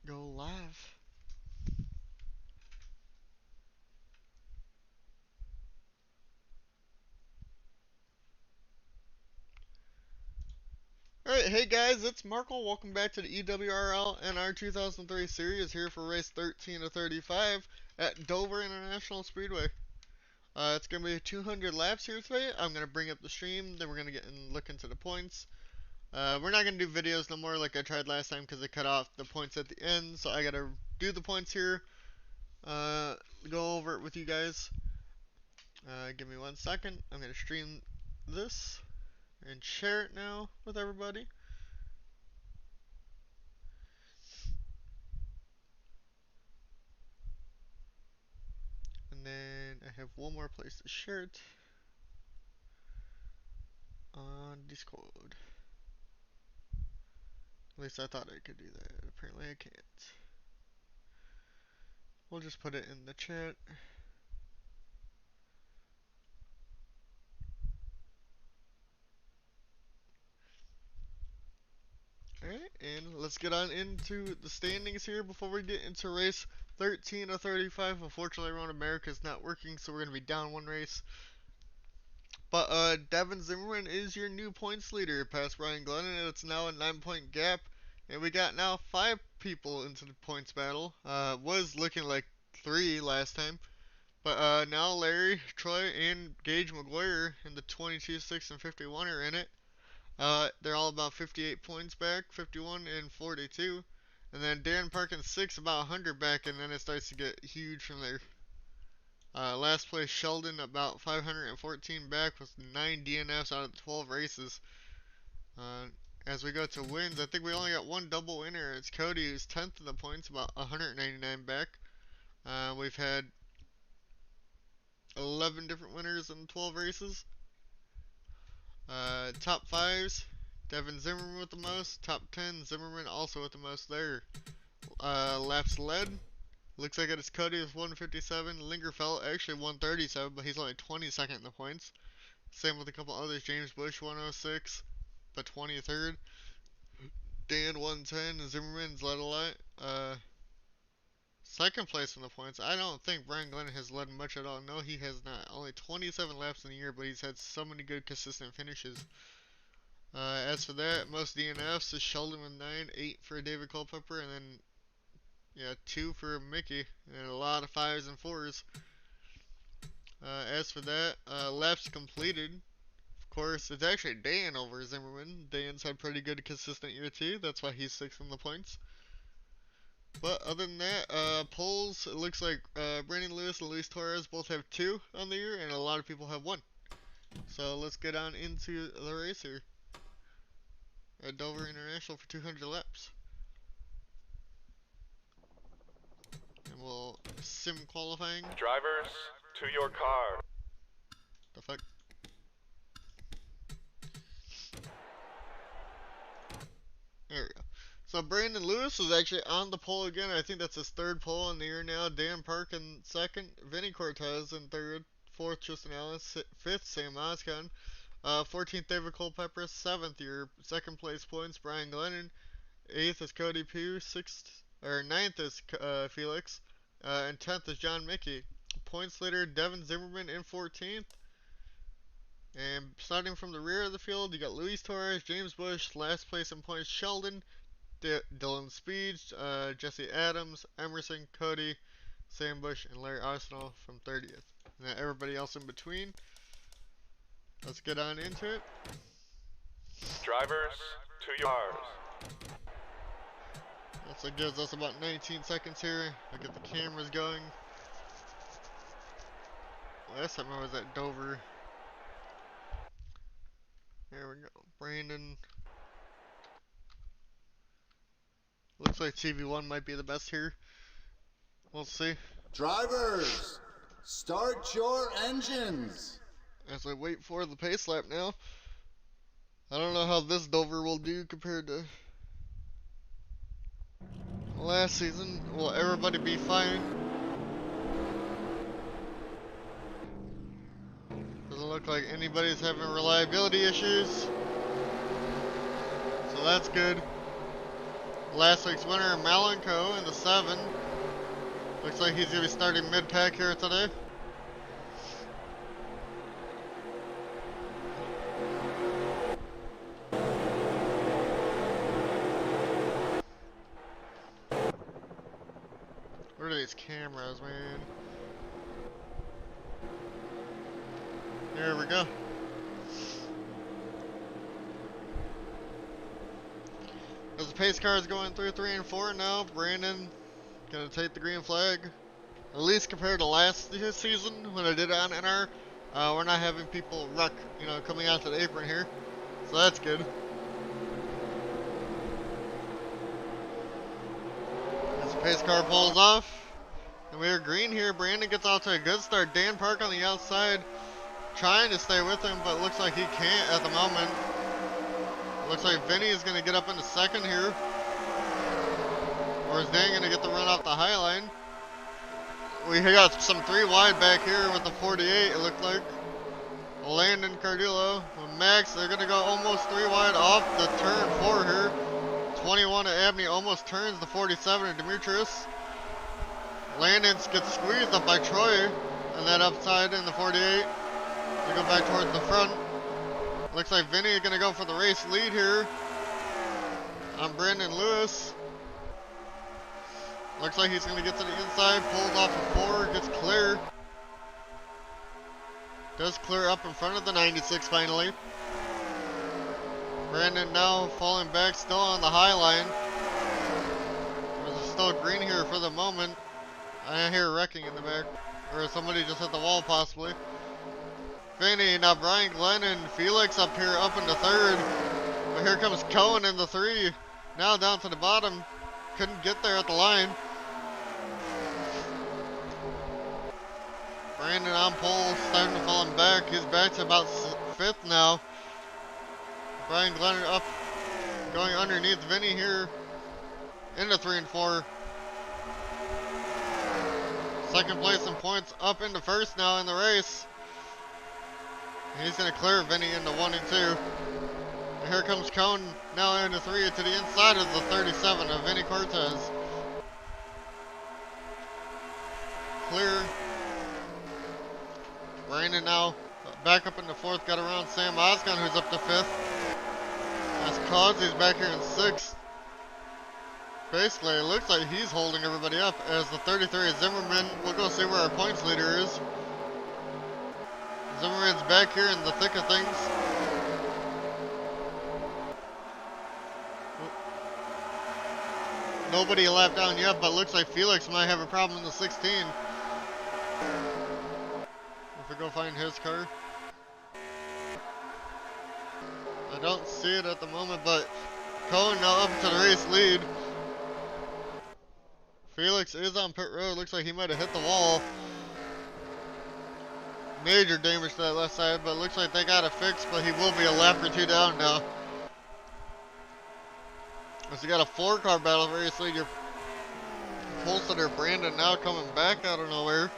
go live. Alright, hey guys, it's Markle. Welcome back to the EWRL NR2003 series here for race 13 of 35 at Dover International Speedway. It's going to be 200 laps here today. I'm going to bring up the stream, then we're going to get and look into the points. We're not going to do videos no more like I tried last time because I cut off the points at the end, so I got to do the points here, go over it with you guys. Give me 1 second. I'm going to stream this and share it now with everybody. And then I have one more place to share it on Discord. At least I thought I could do that. Apparently I can't. We'll just put it in the chat. Alright, and let's get on into the standings here before we get into race 13 of 35. Unfortunately, around America is not working, so we're going to be down one race. But Devin Zimmerman is your new points leader past Ryan Glennon, and it's now a 9-point gap. And we got now 5 people into the points battle. Was looking like 3 last time. But now Larry, Troy, and Gage McGuire in the 22, 6, and 51 are in it. They're all about 58 points back, 51 and 42. And then Darren Parkins 6, about 100 back, and then it starts to get huge from there. Last place Sheldon, about 514 back with 9 DNFs out of 12 races. As we go to wins, I think we only got one double winner. It's Cody, who's 10th in the points, about 199 back. We've had 11 different winners in 12 races. Top 5s, Devin Zimmerman with the most. Top 10, Zimmerman also with the most there. Laps led, looks like it is Cody with 157. Lingerfeld actually 137, but he's only 22nd in the points. Same with a couple others. James Bush 106, but 23rd. Dan 110. Zimmerman's led a lot. Second place in the points. I don't think Brian Glenn has led much at all. No, he has not. Only 27 laps in the year, but he's had so many good consistent finishes. As for that, most DNFs is Sheldon with 9, 8 for David Culpepper, and then 2 for Mickey, and a lot of 5s and 4s. As for that, laps completed, of course, it's actually Dan over Zimmerman. Dan's had pretty good consistent year too. That's why he's 6th in the points. But other than that, polls, it looks like Brandon Lewis and Luis Torres both have 2 on the year, and a lot of people have 1. So let's get on into the race here at Dover International for 200 laps. And we'll sim qualifying. Drivers, to your car. The fuck? There we go. So Brandon Lewis is actually on the pole again. I think that's his 3rd pole in the year now. Dan Park in 2nd. Vinny Cortez in 3rd. 4th, Tristan Ellis. 5th, Sam Oscon. 14th, David Culpepper. 7th, your 2nd place points, Brian Glennon. 8th is Cody Pugh. 9th is Felix. And 10th is John Mickey. Points leader, Devin Zimmerman in 14th. And starting from the rear of the field, you got Luis Torres, James Bush. Last place in points, Sheldon. Dylan Speed, Jesse Adams, Emerson, Cody, Sam Bush, and Larry Arsenal from 30th. And then everybody else in between. Let's get on into it. Drivers, to your cars. So it gives us about 19 seconds here. I'll get the cameras going. Last time I was at Dover. There we go. Brandon. Looks like TV1 might be the best here. We'll see. Drivers, start your engines. As we wait for the pace lap now. I don't know how this Dover will do compared to last season. Will everybody be fine? Doesn't look like anybody's having reliability issues. So that's good. Last week's winner, Malenko, in the 7. Looks like he's going to be starting mid-pack here today. Where are these cameras, man? There we go. As the pace car is going through 3 and 4 now, Brandon gonna take the green flag. At least compared to last season when I did it on NR, we're not having people wreck, coming out to the apron here, so that's good. As the pace car pulls off, and we are green here. Brandon gets off to a good start. Dan Park on the outside, trying to stay with him, but looks like he can't at the moment. Looks like Vinny is gonna get up into second here. Or is Dan gonna get the run off the high line? We got some 3 wide back here with the 48, it looked like. Landon Cardillo with Max, they're gonna go almost 3 wide off the turn 4 here. 21 at Abney almost turns the 47 to Demetrius. Landon gets squeezed up by Troy and that upside in the 48. They go back towards the front. Looks like Vinny is gonna go for the race lead here on Brandon Lewis. Looks like he's gonna get to the inside, pulls off a 4, gets clear. Does clear up in front of the 96 finally. Brandon now falling back, still on the high line. There's still green here for the moment. I hear wrecking in the back. Or somebody just hit the wall possibly. Vinny, now Brian Glenn and Felix up here, up into 3rd. But here comes Cohen in the 3. Now down to the bottom. Couldn't get there at the line. Brandon on pole, starting to fall back. He's back to about 5th now. Brian Glenn up, going underneath Vinny here. Into 3 and 4. Second place in points, up into 1st now in the race. He's going to clear Vinny into 1 and 2. And here comes Cone now into 3 to the inside of the 37 of Vinny Cortez. Clear. Brandon now back up into 4th, got around Sam Osgon, who's up to 5th. As Causy's back here in 6th. Basically, it looks like he's holding everybody up as the 33 is Zimmerman. We'll go see where our points leader is. Zimmerman's back here in the thick of things. Nobody lap down yet, but looks like Felix might have a problem in the 16. If we go find his car. I don't see it at the moment, but Cohen now up to the race lead. Felix is on pit road. Looks like he might have hit the wall. Major damage to that left side, but looks like they got it fixed, but he will be a lap or 2 down now. So you got a 4-car battle for race lead. Your pole sitter Brandon now coming back out of nowhere.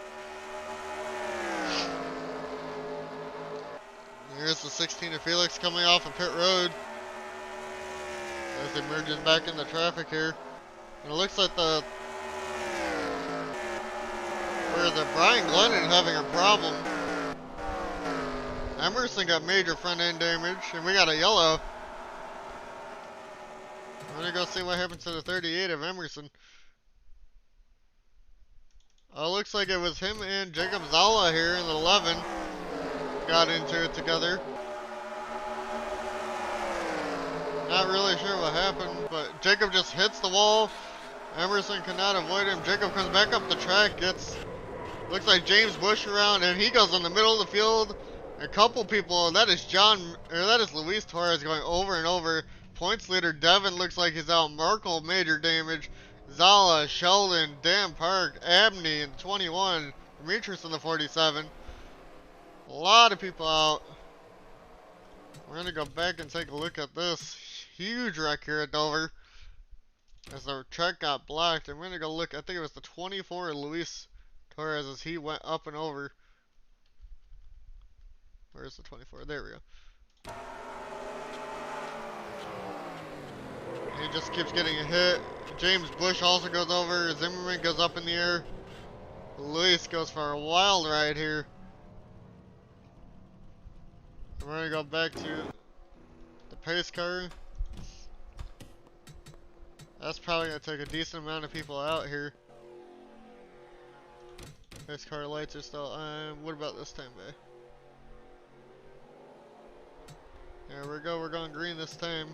Here's the 16 of Felix coming off of pit road as he merges back into traffic here. And it looks like the Brian Glennon having a problem. Emerson got major front end damage, and we got a yellow. I'm gonna go see what happened to the 38 of Emerson. Oh, looks like it was him and Jacob Zala here in the 11. Got into it together. Not really sure what happened, but Jacob just hits the wall. Emerson cannot avoid him. Jacob comes back up the track, gets, looks like James Bush around, and he goes in the middle of the field. A couple people, that is Luis Torres going over and over. Points leader Devin looks like he's out. Merkel major damage. Zala, Sheldon, Dan Park, Abney in 21. Demetrius in the 47. A lot of people out. We're gonna go back and take a look at this huge wreck here at Dover. As the track got blocked, and we're gonna go look. I think it was the 24 Luis Torres as he went up and over. Where's the 24? There we go. He just keeps getting hit. James Bush also goes over. Zimmerman goes up in the air. Luis goes for a wild ride here. We're gonna go back to the pace car. That's probably gonna take a decent amount of people out here. Pace car lights are still on. What about this time, babe? There we go, we're going green this time.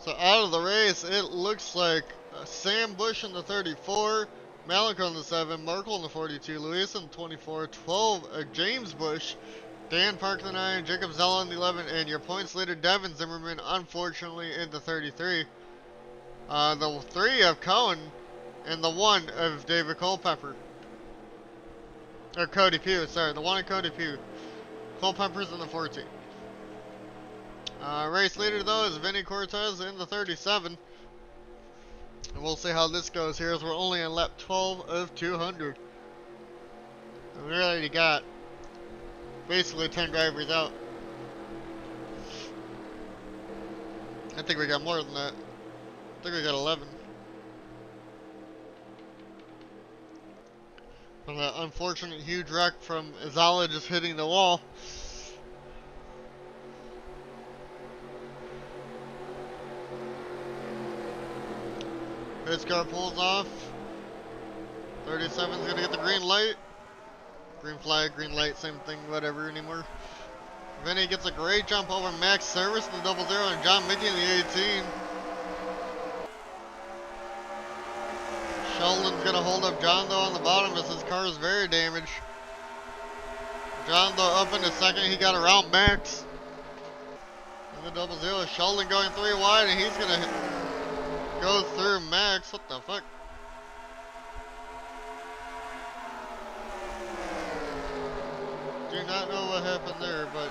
So out of the race, it looks like Sam Bush in the 34, Malik on the 7, Markle in the 42, Luis in the 24, 12, James Bush, Dan Park in the 9, Jacob Zella in the 11, and your points leader Devin Zimmerman, unfortunately, in the 33. The 3 of Cohen, and the 1 of David Culpepper. Or Cody Pugh, sorry, the 1 of Cody Pugh. Culpepper's in the 14. Race leader though is Vinny Cortez in the 37. And we'll see how this goes here as we're only on lap 12 of 200. And we already got basically 10 drivers out. I think we got more than that. I think we got 11. From that unfortunate huge wreck from Izala just hitting the wall. His car pulls off. 37's gonna get the green light. Green flag, green light, same thing, whatever anymore. Vinny gets a great jump over Max Service in the 00 and John Mickey in the 18. Sheldon's gonna hold up John though on the bottom as his car is very damaged. John though up in the second, he got around Max. In the 00, Sheldon going 3 wide and he's gonna go through Max. What the fuck? Do not know what happened there, but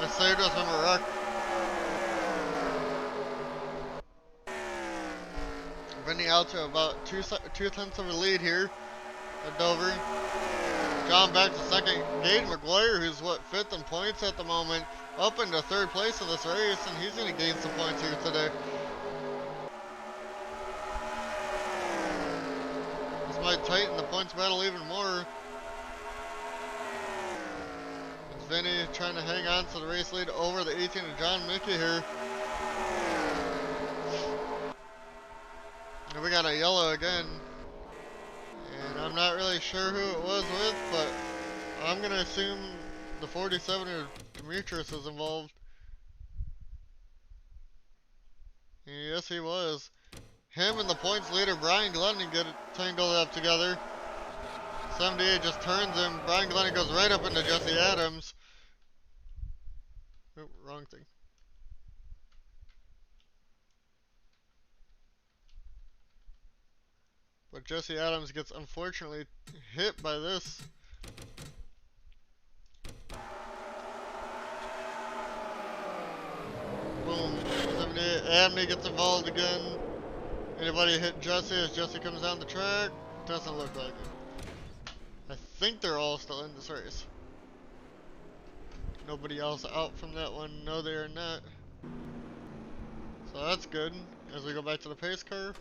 it saved us from a wreck. Vinny out to about 2/10 of a lead here at Dover. John back to second. Gage McGuire, who's what, 5th in points at the moment, up into 3rd place in this race, and he's going to gain some points here today. This might tighten the points battle even more. It's Vinny trying to hang on to the race lead over the 18 of John Mickey here. And we got a yellow again. And I'm not really sure who it was with, but I'm going to assume the 47 or Demetrius is involved. Yes, he was. Him and the points leader, Brian Glennon, get tangled up together. 78 just turns him. Brian Glennon goes right up into Jesse Adams. Oh, wrong thing. But Jesse Adams gets unfortunately hit by this. Boom. 78. Abney gets involved again. Anybody hit Jesse as Jesse comes down the track? Doesn't look like it. I think they're all still in this race. Nobody else out from that one. No, they are not. So that's good. As we go back to the pace car.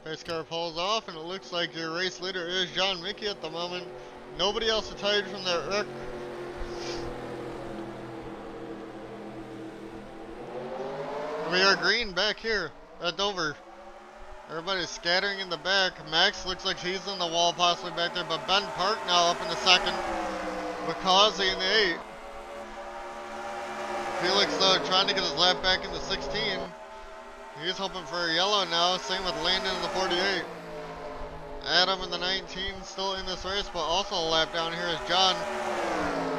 Pace car pulls off, and it looks like your race leader is John Mickey at the moment. Nobody else retired from that wreck. We are green back here at Dover. Everybody's scattering in the back. Max looks like he's in the wall possibly back there, but Ben Park now up in the second. Bakazi in the 8. Felix though trying to get his lap back in the 16. He's hoping for a yellow now. Same with Landon in the 48. Adam in the 19 still in this race, but also a lap down here as John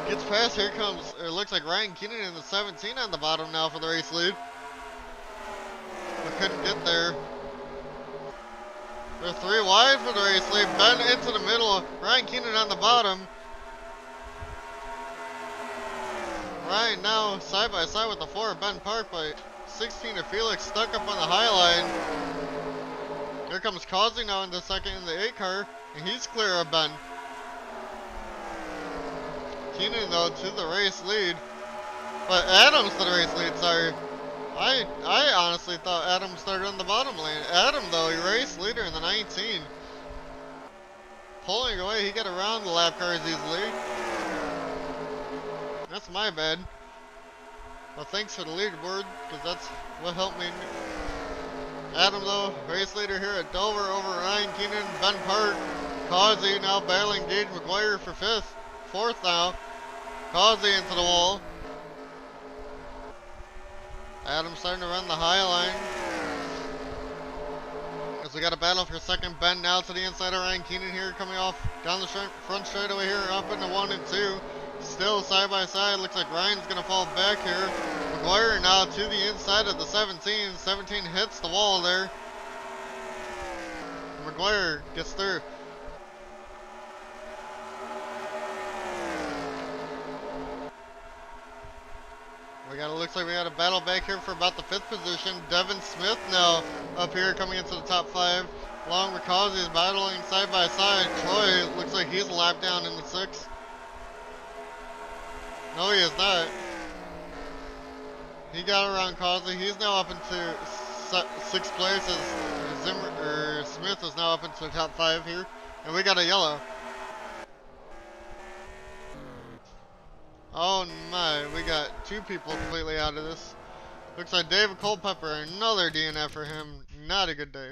gets past. Here comes, it looks like Ryan Keenan in the 17 on the bottom now for the race lead. But couldn't get there. They're 3 wide for the race lead. Ben into the middle. Ryan Keenan on the bottom. Ryan now side by side with the 4 Ben Park by 16 of Felix stuck up on the high line. Here comes Causey now in the second in the 8 car, and he's clear of Ben. Keenan though to the race lead, but Adams to the race lead, sorry. I honestly thought Adam started on the bottom lane. Adam though, he raced leader in the 19. Pulling away, he got around the lap cars easily. That's my bad. Well, thanks for the leaderboard, because that's what helped me. Adam though, race leader here at Dover over Ryan Keenan, Ben Park. Causey now battling Gage McGuire for 4th now. Causey into the wall. Adam starting to run the high line. As we got a battle for second. Ben now to the inside of Ryan Keenan here, coming off down the front straightaway here, up into 1 and 2. Still side by side. Looks like Ryan's gonna fall back here. McGuire now to the inside of the 17. 17 hits the wall there. McGuire gets through. Looks like we got a battle back here for about the 5th position. Devin Smith now up here coming into the top 5. Along with Causey is battling side by side. Troy looks like he's a lap down in the 6th. No, he is not. He got around Causey. He's now up into 6th place as Smith is now up into the top 5 here. And we got a yellow. Oh my, we got 2 people completely out of this. Looks like David Culpepper, another DNF for him. Not a good day.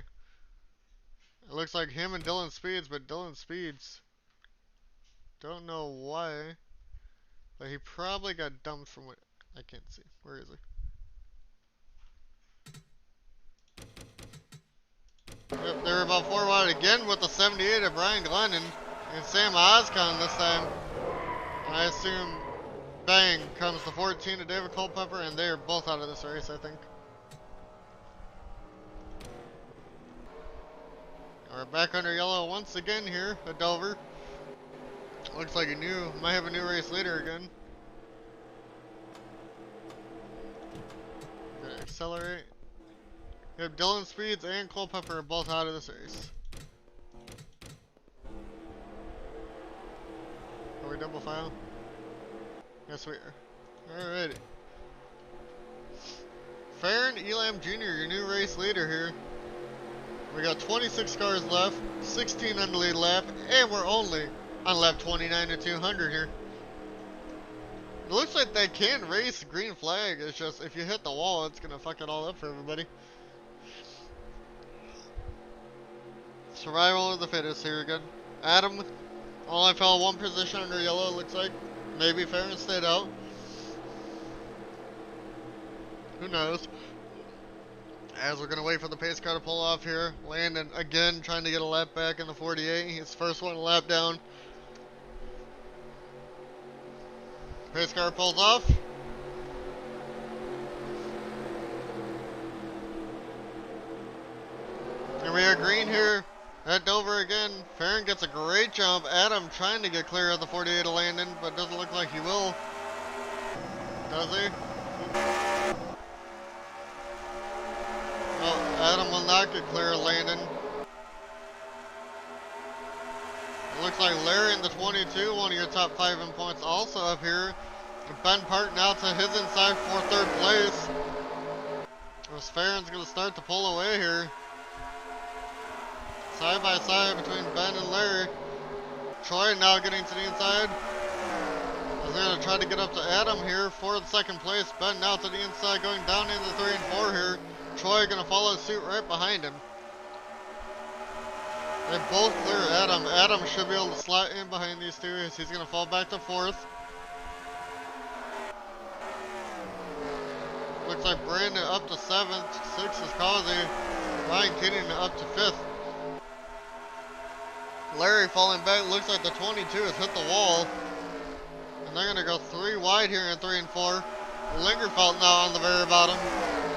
It looks like him and Dylan Speeds, but Dylan Speeds, don't know why, but he probably got dumped from what I can't see. Where is he? Yep, they're about 4 wide again with the 78 of Brian Glennon and Sam Oscon this time. I assume bang comes the 14 to David Culpepper, and they are both out of this race, I think. We're back under yellow once again here at Dover. Looks like might have a new race leader again. Gonna accelerate. We have Dylan Speeds and Culpepper are both out of this race. Are we double file? Yes, we are. Alrighty. Farron Elam Jr., your new race leader here. We got 26 cars left, 16 on the lead lap, and we're only on lap 29 to 200 here. It looks like they can race green flag. It's just if you hit the wall, it's gonna fuck it all up for everybody. Survival of the fittest here again. Adam only fell 1 position under yellow, it looks like. Maybe Farron stayed out. Who knows? As we're gonna wait for the pace car to pull off here. Landon again trying to get a lap back in the 48. His first one lap down. Pace car pulls off. And we are green here at Dover again. Farron gets a great jump. Adam trying to get clear of the 48 of Landon, but doesn't look like he will. Does he? Oh, Adam will not get clear of Landon. It looks like Larry in the 22, one of your top 5 in points, also up here. Ben Park now to his inside for 3rd place. As Farron's going to start to pull away here. Side by side between Ben and Larry. Troy now getting to the inside. As they're going to try to get up to Adam here for the 2nd place. Ben now to the inside, going down into 3 and 4 here. Troy gonna follow suit right behind him. They both clear Adam. Adam should be able to slide in behind these 2 as he's gonna fall back to 4th. Looks like Brandon up to 7th. 6th is Causey. Ryan Keenan up to 5th. Larry falling back. Looks like the 22 has hit the wall. And they're gonna go 3 wide here in 3 and 4. Lingerfeld now on the very bottom,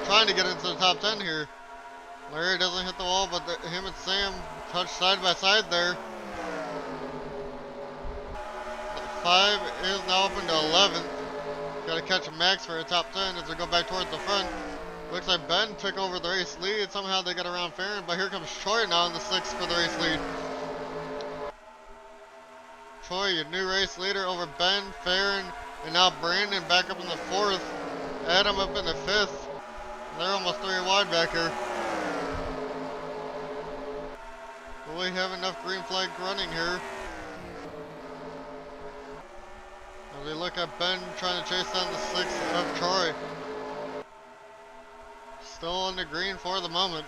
trying to get into the top 10 here. Larry doesn't hit the wall, but him and Sam touch side by side there. 5 is now up into 11th. Got to catch Max for a top 10 as we go back towards the front. Looks like Ben took over the race lead. Somehow they got around Farron, but here comes Troy now in the 6th for the race lead. Troy, your new race leader over Ben, Farron, and now Brandon back up in the 4th. Adam up in the 5th. They're almost 3 wide back here. Will we have enough green flag running here? As we look at Ben trying to chase down the 6th of Troy. Still on the green for the moment.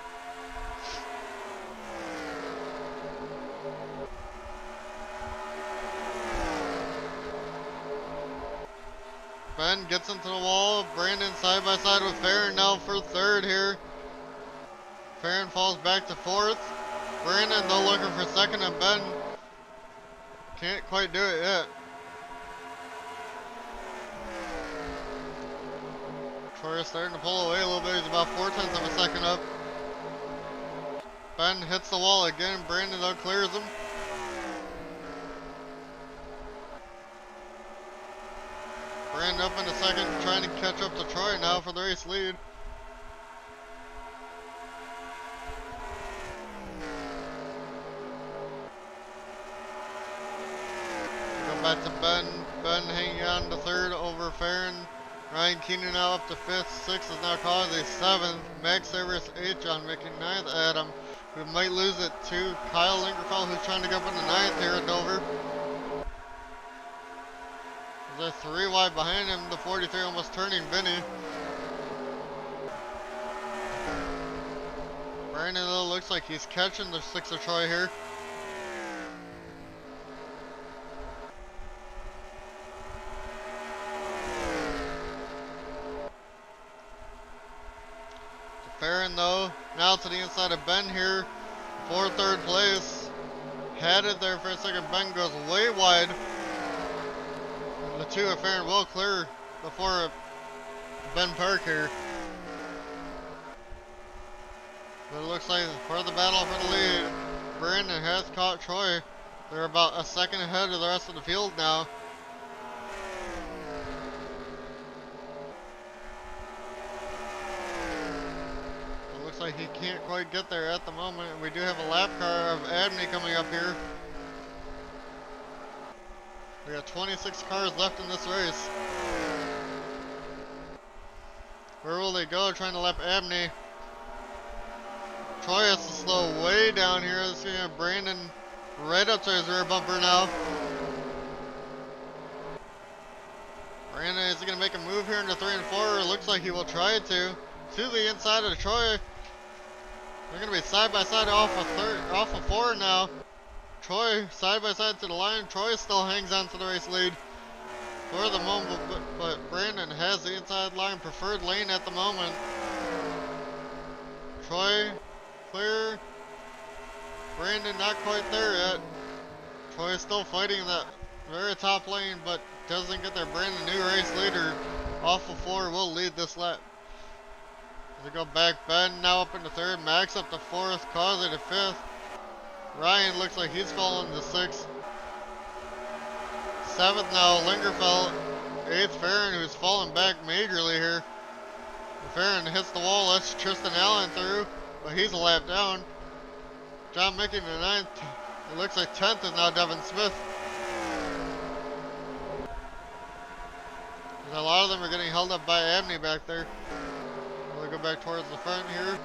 Ben gets into the wall. Brandon side by side with Farron now for 3rd here. Farron falls back to 4th. Brandon though looking for 2nd, and Ben can't quite do it yet. Troy is starting to pull away a little bit. He's about 4/10 of a second up. Ben hits the wall again. Brandon though clears him. Brandon up in the 2nd, trying to catch up to Troy now for the race lead. Go back to Ben. Ben hanging on to 3rd over Farron. Ryan Keenan now up to 5th. 6th is now Causey 7th. Max Everest 8th. John making 9th. Adam, who might lose it to Kyle Lingerfeld, who's trying to go up in the 9th here at Dover. They're 3 wide behind him. The 43 almost turning Vinny. Brandon though looks like he's catching the 6 of Troy here. Farron though, now to the inside of Ben here for 3rd place. Had it there for a second. Ben goes way wide. The 2 of Farron will clear before Ben Park here. But it looks like for the battle for the lead, Brandon has caught Troy. They're about a second ahead of the rest of the field now. It looks like he can't quite get there at the moment. And we do have a lap car of Abney coming up here. We got 26 cars left in this race. Where will they go? Trying to lap Abney. Troy has to slow way down here. Let's see Brandon right up to his rear bumper now. Brandon is going to make a move here into 3 and 4. It looks like he will try to the inside of Troy. They're going to be side by side off of 4 now. Troy side by side to the line. Troy still hangs on to the race lead for the moment, but Brandon has the inside line preferred lane at the moment. Troy clear. Brandon not quite there yet. Troy is still fighting in that very top lane, but doesn't get there. Brandon, new race leader, off of 4, will lead this lap. As we go back, Ben now up into 3rd, Max up to 4th, Causey to 5th. Ryan looks like he's falling to 6th. 7th now, Lingerfeld. 8th, Farron, who's falling back majorly here. Farron hits the wall, lets Tristan Allen through, but he's a lap down. John making the 9th. It looks like 10th is now Devin Smith. A lot of them are getting held up by Abney back there. We'll go back towards the front here.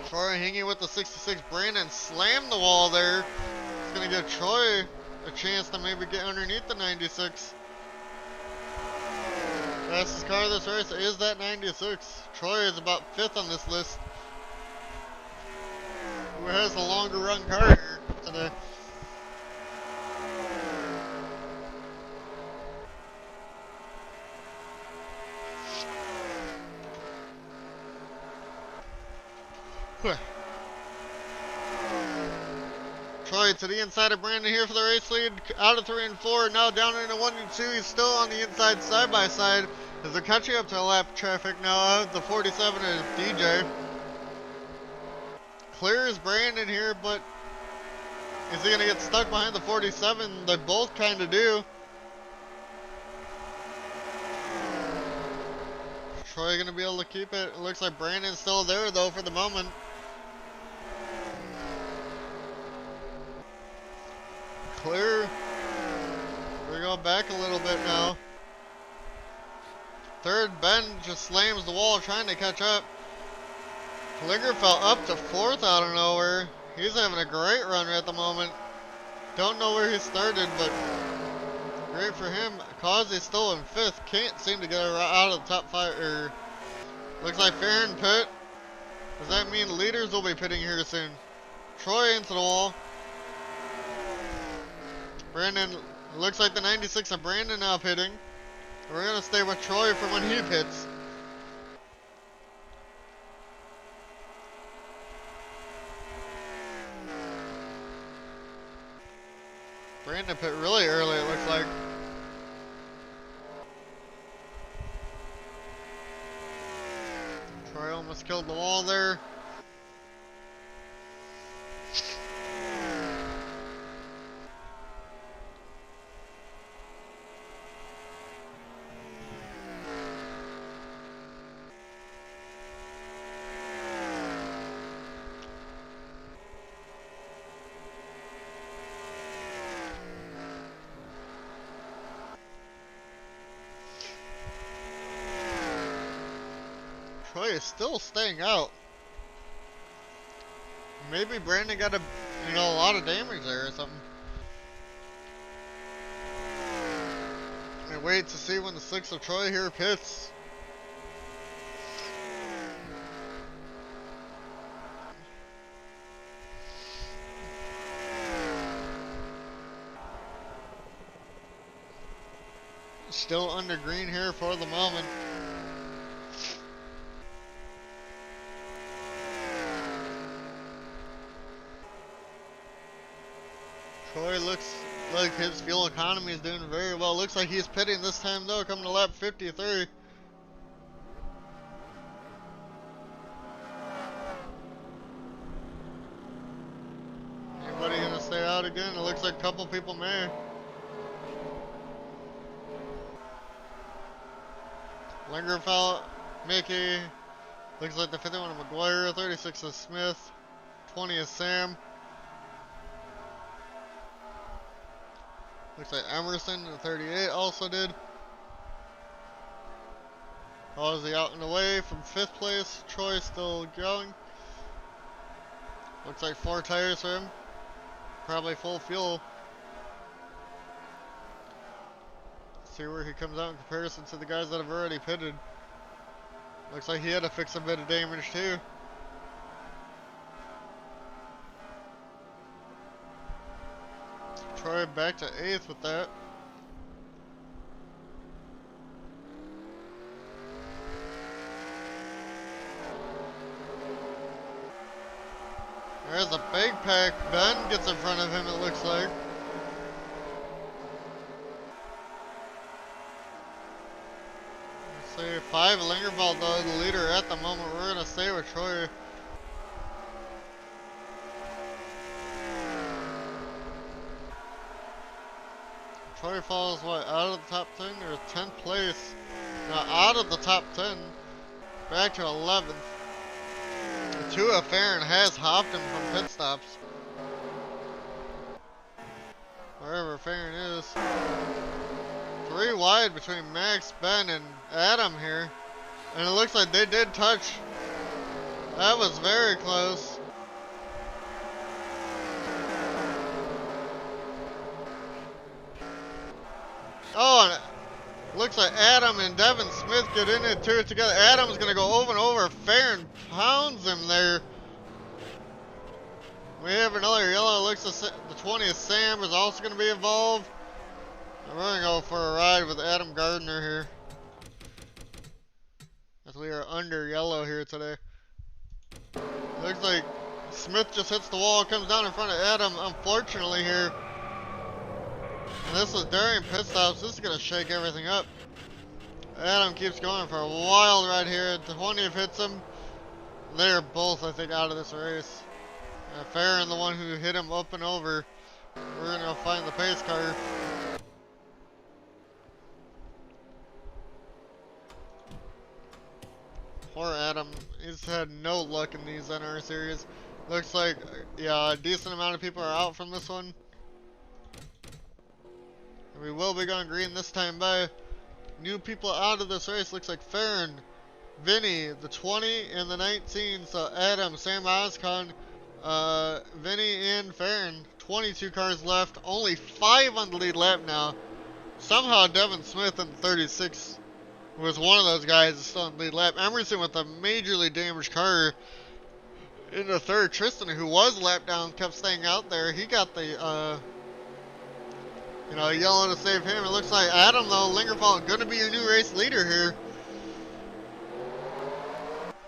Troy hanging with the 66. Brandon slammed the wall there. It's going to give Troy a chance to maybe get underneath the 96. Fastest car of this race is that 96. Troy is about 5th on this list. Who has the longer run car here today? Troy to the inside of Brandon here for the race lead. Out of 3 and 4, now down into 1 and 2. He's still on the inside side by side as they're catching up to lap traffic now. The 47 is DJ. Clears Brandon here, but is he going to get stuck behind the 47? They both kind of do. Troy gonna be able to keep it? It looks like Brandon's still there though for the moment. Clear. We go back a little bit now. Third, Ben just slams the wall trying to catch up. Klinger fell up to fourth out of nowhere. He's having a great run at the moment. Don't know where he started, but great for him. Causey's still in fifth. Can't seem to get out of the top five. Looks like Farron pit. Does that mean leaders will be pitting here soon? Troy into the wall. Brandon, looks like the 96 of Brandon now pitting. We're going to stay with Troy for when he pits. Brandon pit really early, it looks like. Troy almost killed the wall there. Troy is still staying out. Maybe Brandon got a lot of damage there or something. And wait to see when the 6 of Troy here pits. Still under green here for the moment. Troy looks like his fuel economy is doing very well. Looks like he's pitting this time though, coming to lap 53. Anybody gonna stay out again? It looks like a couple people may. Lingerfeld, Mickey. Looks like the 51 of McGuire, 36 of Smith, 20 of Sam. Looks like Emerson, the 38 also did. Ozzy out and away from 5th place. Troy still going. Looks like 4 tires for him. Probably full fuel. See where he comes out in comparison to the guys that have already pitted. Looks like he had to fix a bit of damage too. Troy back to 8th with that. There's a big pack. Ben gets in front of him, it looks like. Let's see, 5 Lingerveld though, the leader at the moment. We're going to stay with Troy. Troy falls, what, out of the top 10 or 10th place? No, out of the top 10. Back to 11th. Tua Farron has hopped him from pit stops. Wherever Farron is. 3 wide between Max, Ben, and Adam here. And it looks like they did touch. That was very close. Oh, and it looks like Adam and Devin Smith get in it too together. Adam's gonna go over and over. Farron pounds him there. We have another yellow. Looks like the 20th Sam is also gonna be involved. And we're gonna go for a ride with Adam Gardner here. As we are under yellow here today. Looks like Smith just hits the wall, comes down in front of Adam, unfortunately here. And this is during pit stops. This is going to shake everything up. Adam keeps going for a wild ride here. 20th hits him. They're both, I think, out of this race. Farron, the one who hit him up and over. We're going to go find the pace car. Poor Adam. He's had no luck in these NR series. Looks like, yeah, a decent amount of people are out from this one. And we will be going green this time by. New people out of this race looks like Farron, Vinny, the 20 and the 19. So Adam, Sam Oscon, Vinny and Farron. 22 cars left. Only 5 on the lead lap now. Somehow Devin Smith in 36 was one of those guys that's still in the lead lap. Emerson with a majorly damaged car in the third. Tristan, who was lapped down, kept staying out there. He got the, yellow to save him. It looks like Adam, though, Lingerfeld, going to be your new race leader here.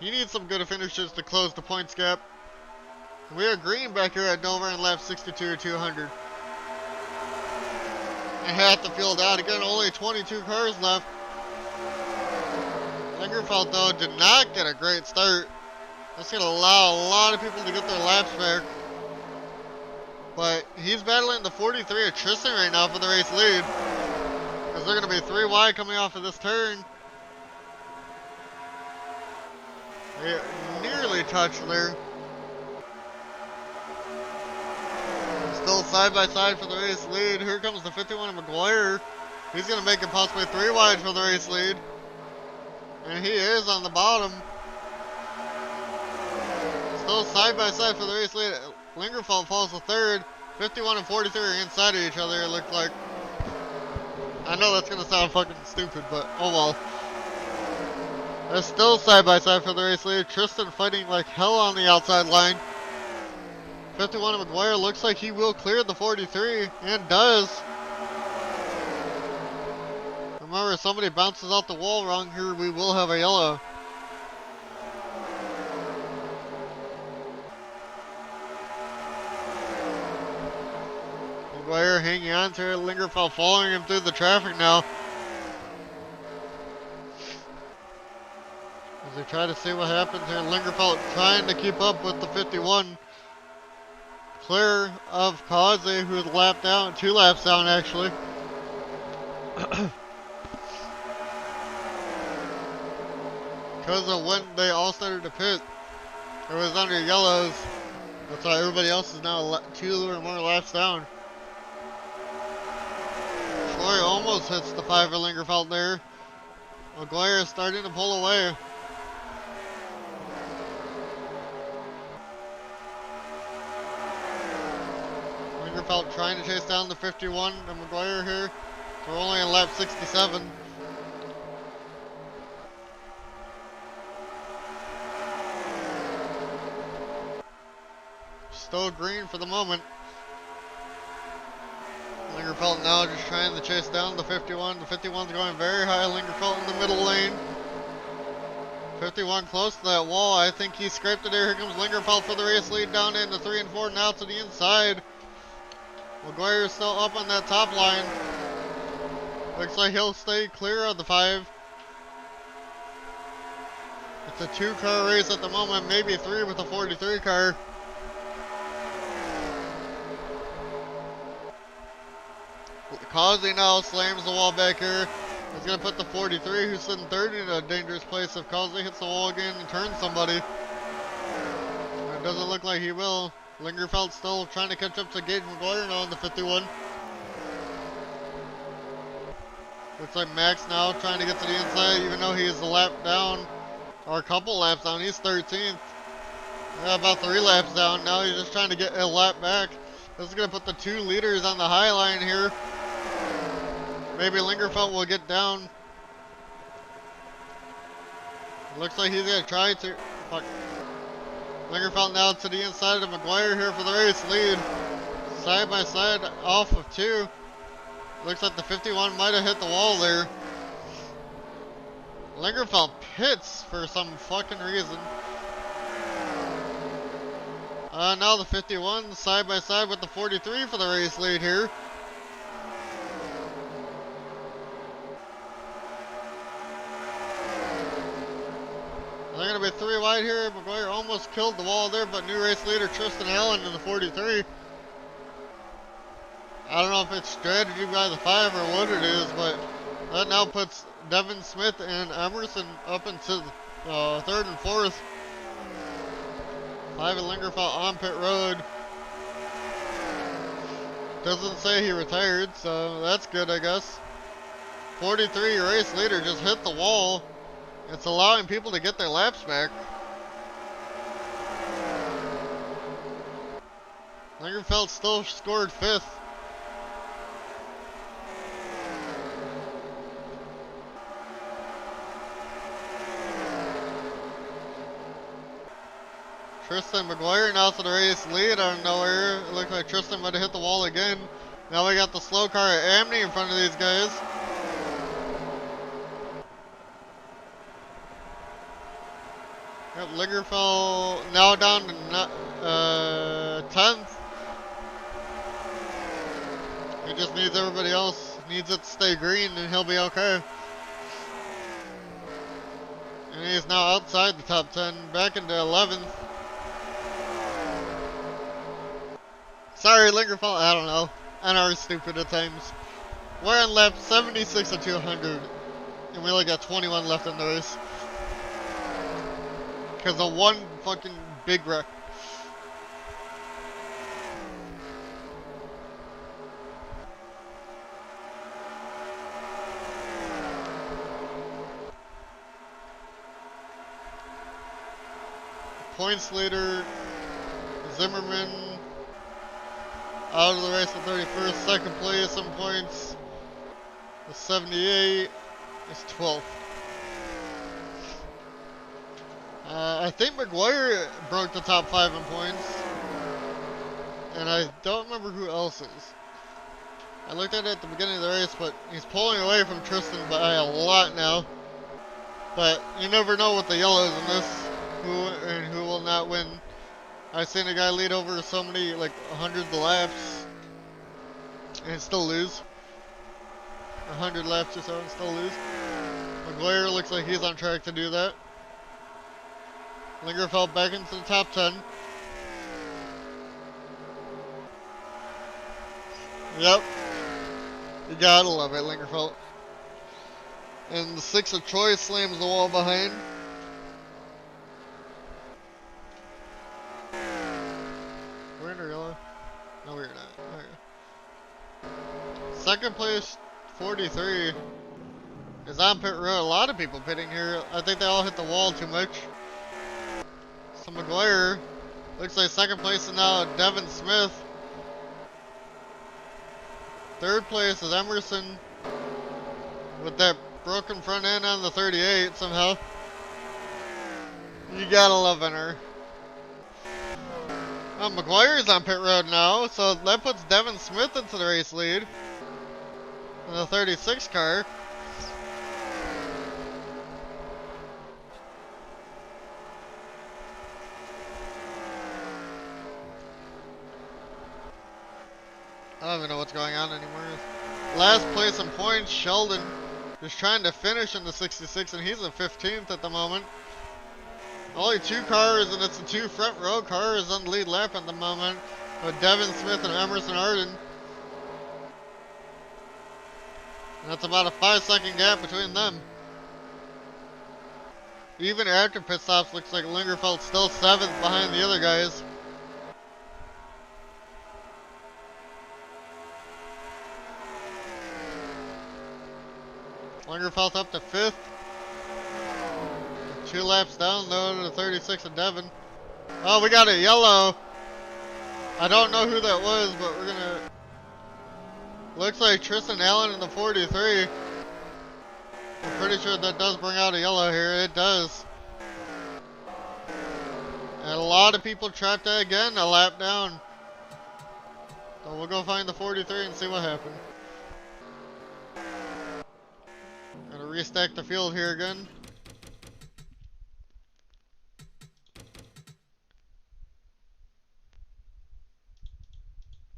He needs some good finishes to close the points gap. We are green back here at Dover in lap 62 200. And half the field out again, only 22 cars left. Lingerfeld, though, did not get a great start. That's going to allow a lot of people to get their laps back. But he's battling the 43 of Tristan right now for the race lead. Because they're going to be 3 wide coming off of this turn. They nearly touched there. Still side by side for the race lead. Here comes the 51 of McGuire. He's going to make it possibly 3 wide for the race lead. And he is on the bottom. Still side by side for the race lead. Lingerfeld falls to third. 51 and 43 are inside of each other, it looks like. I know that's going to sound fucking stupid, but oh well. They're still side by side for the race lead. Tristan fighting like hell on the outside line. 51 of McGuire looks like he will clear the 43, and does. Remember, if somebody bounces out the wall wrong here, we will have a yellow. McGuire hanging on to it. Lingerfeld following him through the traffic now. As they try to see what happens here, Lingerfeld trying to keep up with the 51. Clear of Kaze, who's lapped down, 2 laps down actually. Because of when they all started to pit, it was under yellows. That's why everybody else is now 2 or more laps down. Troy almost hits the 5 for Lingerfeld there. McGuire is starting to pull away. Lingerfeld trying to chase down the 51 and McGuire here. We're only on lap 67. Still green for the moment. Lingerfeld now just trying to chase down the 51. The 51's going very high. Lingerfeld in the middle lane. 51 close to that wall. I think he scraped it there. Here comes Lingerfeld for the race lead down into 3 and 4 now to the inside. McGuire is still up on that top line. Looks like he'll stay clear of the 5. It's a 2-car race at the moment, maybe 3 with the 43 car. Causey now slams the wall back here. He's going to put the 43, who's sitting third, in a dangerous place if Causey hits the wall again and turns somebody. It doesn't look like he will. Lingerfeld still trying to catch up to Gage McGuire now in the 51. Looks like Max now trying to get to the inside, even though he is a lap down, or a couple laps down. He's 13th. Yeah, about 3 laps down. Now he's just trying to get a lap back. This is going to put the 2 leaders on the high line here. Maybe Lingerfeld will get down. Looks like he's going to try to. Fuck. Lingerfeld now to the inside of McGuire here for the race lead. Side by side off of 2. Looks like the 51 might have hit the wall there. Lingerfeld pits for some fucking reason. Now the 51 side by side with the 43 for the race lead here. They're going to be 3 wide here. McGuire almost killed the wall there, but new race leader Tristan Allen in the 43. I don't know if it's strategy by the 5 or what it is, but that now puts Devin Smith and Emerson up into Third and fourth. Ivan Lingerfeld on pit road. Doesn't say he retired, so that's good, I guess. 43 race leader just hit the wall. It's allowing people to get their laps back. Lingerfeld still scored 5th. Tristan McGuire now to the race lead out of nowhere. It looks like Tristan might have hit the wall again. Now we got the slow car at Amney in front of these guys. Yep, Lingerfeld now down to 10th. He just needs everybody else. Needs it to stay green and he'll be okay. And he's now outside the top 10, back into 11th. Sorry, Lingerfeld, I don't know. NR is stupid at times. We're on lap 76 of 200, and we only got 21 left in the race. Because of one fucking big wreck. Points leader, Zimmerman, out of the race at 31st, second place in points, with 78, is 12th. I think McGuire broke the top 5 in points, and I don't remember who else is. I looked at it at the beginning of the race, but he's pulling away from Tristan by a lot now. But you never know with the yellows in this, who will not win. I've seen a guy lead over so many, like hundreds of laps, and still lose. 100 laps or so and still lose. McGuire looks like he's on track to do that. Lingerfeld back into the top 10. Yep. You gotta love it, Lingerfeld. And the 6 of Troy slams the wall behind. We're in or yellow? No, we're not. Okay. Second place, 43, is on pit road. A lot of people pitting here. I think they all hit the wall too much. So McGuire looks like second place is now Devin Smith. Third place is Emerson with that broken front end on the 38 somehow. You gotta love NR. Oh, McGuire's on pit road now, so that puts Devin Smith into the race lead in the 36 car. I don't even know what's going on anymore. Last place in points, Sheldon is trying to finish in the 66, and he's in 15th at the moment. Only 2 cars, and it's the 2 front row cars on the lead lap at the moment, with Devin Smith and Emerson Arden. And that's about a 5-second gap between them. Even after pit stops, looks like Lingerfeld's still 7th behind the other guys. Lingerfeld up to 5th. 2 laps down though to the 36 of Devin. Oh, we got a yellow. I don't know who that was, but we're gonna... Looks like Tristan Allen in the 43. I'm pretty sure that does bring out a yellow here. It does. And a lot of people trapped that again, a lap down. So we'll go find the 43 and see what happened. Gonna restack the field here again.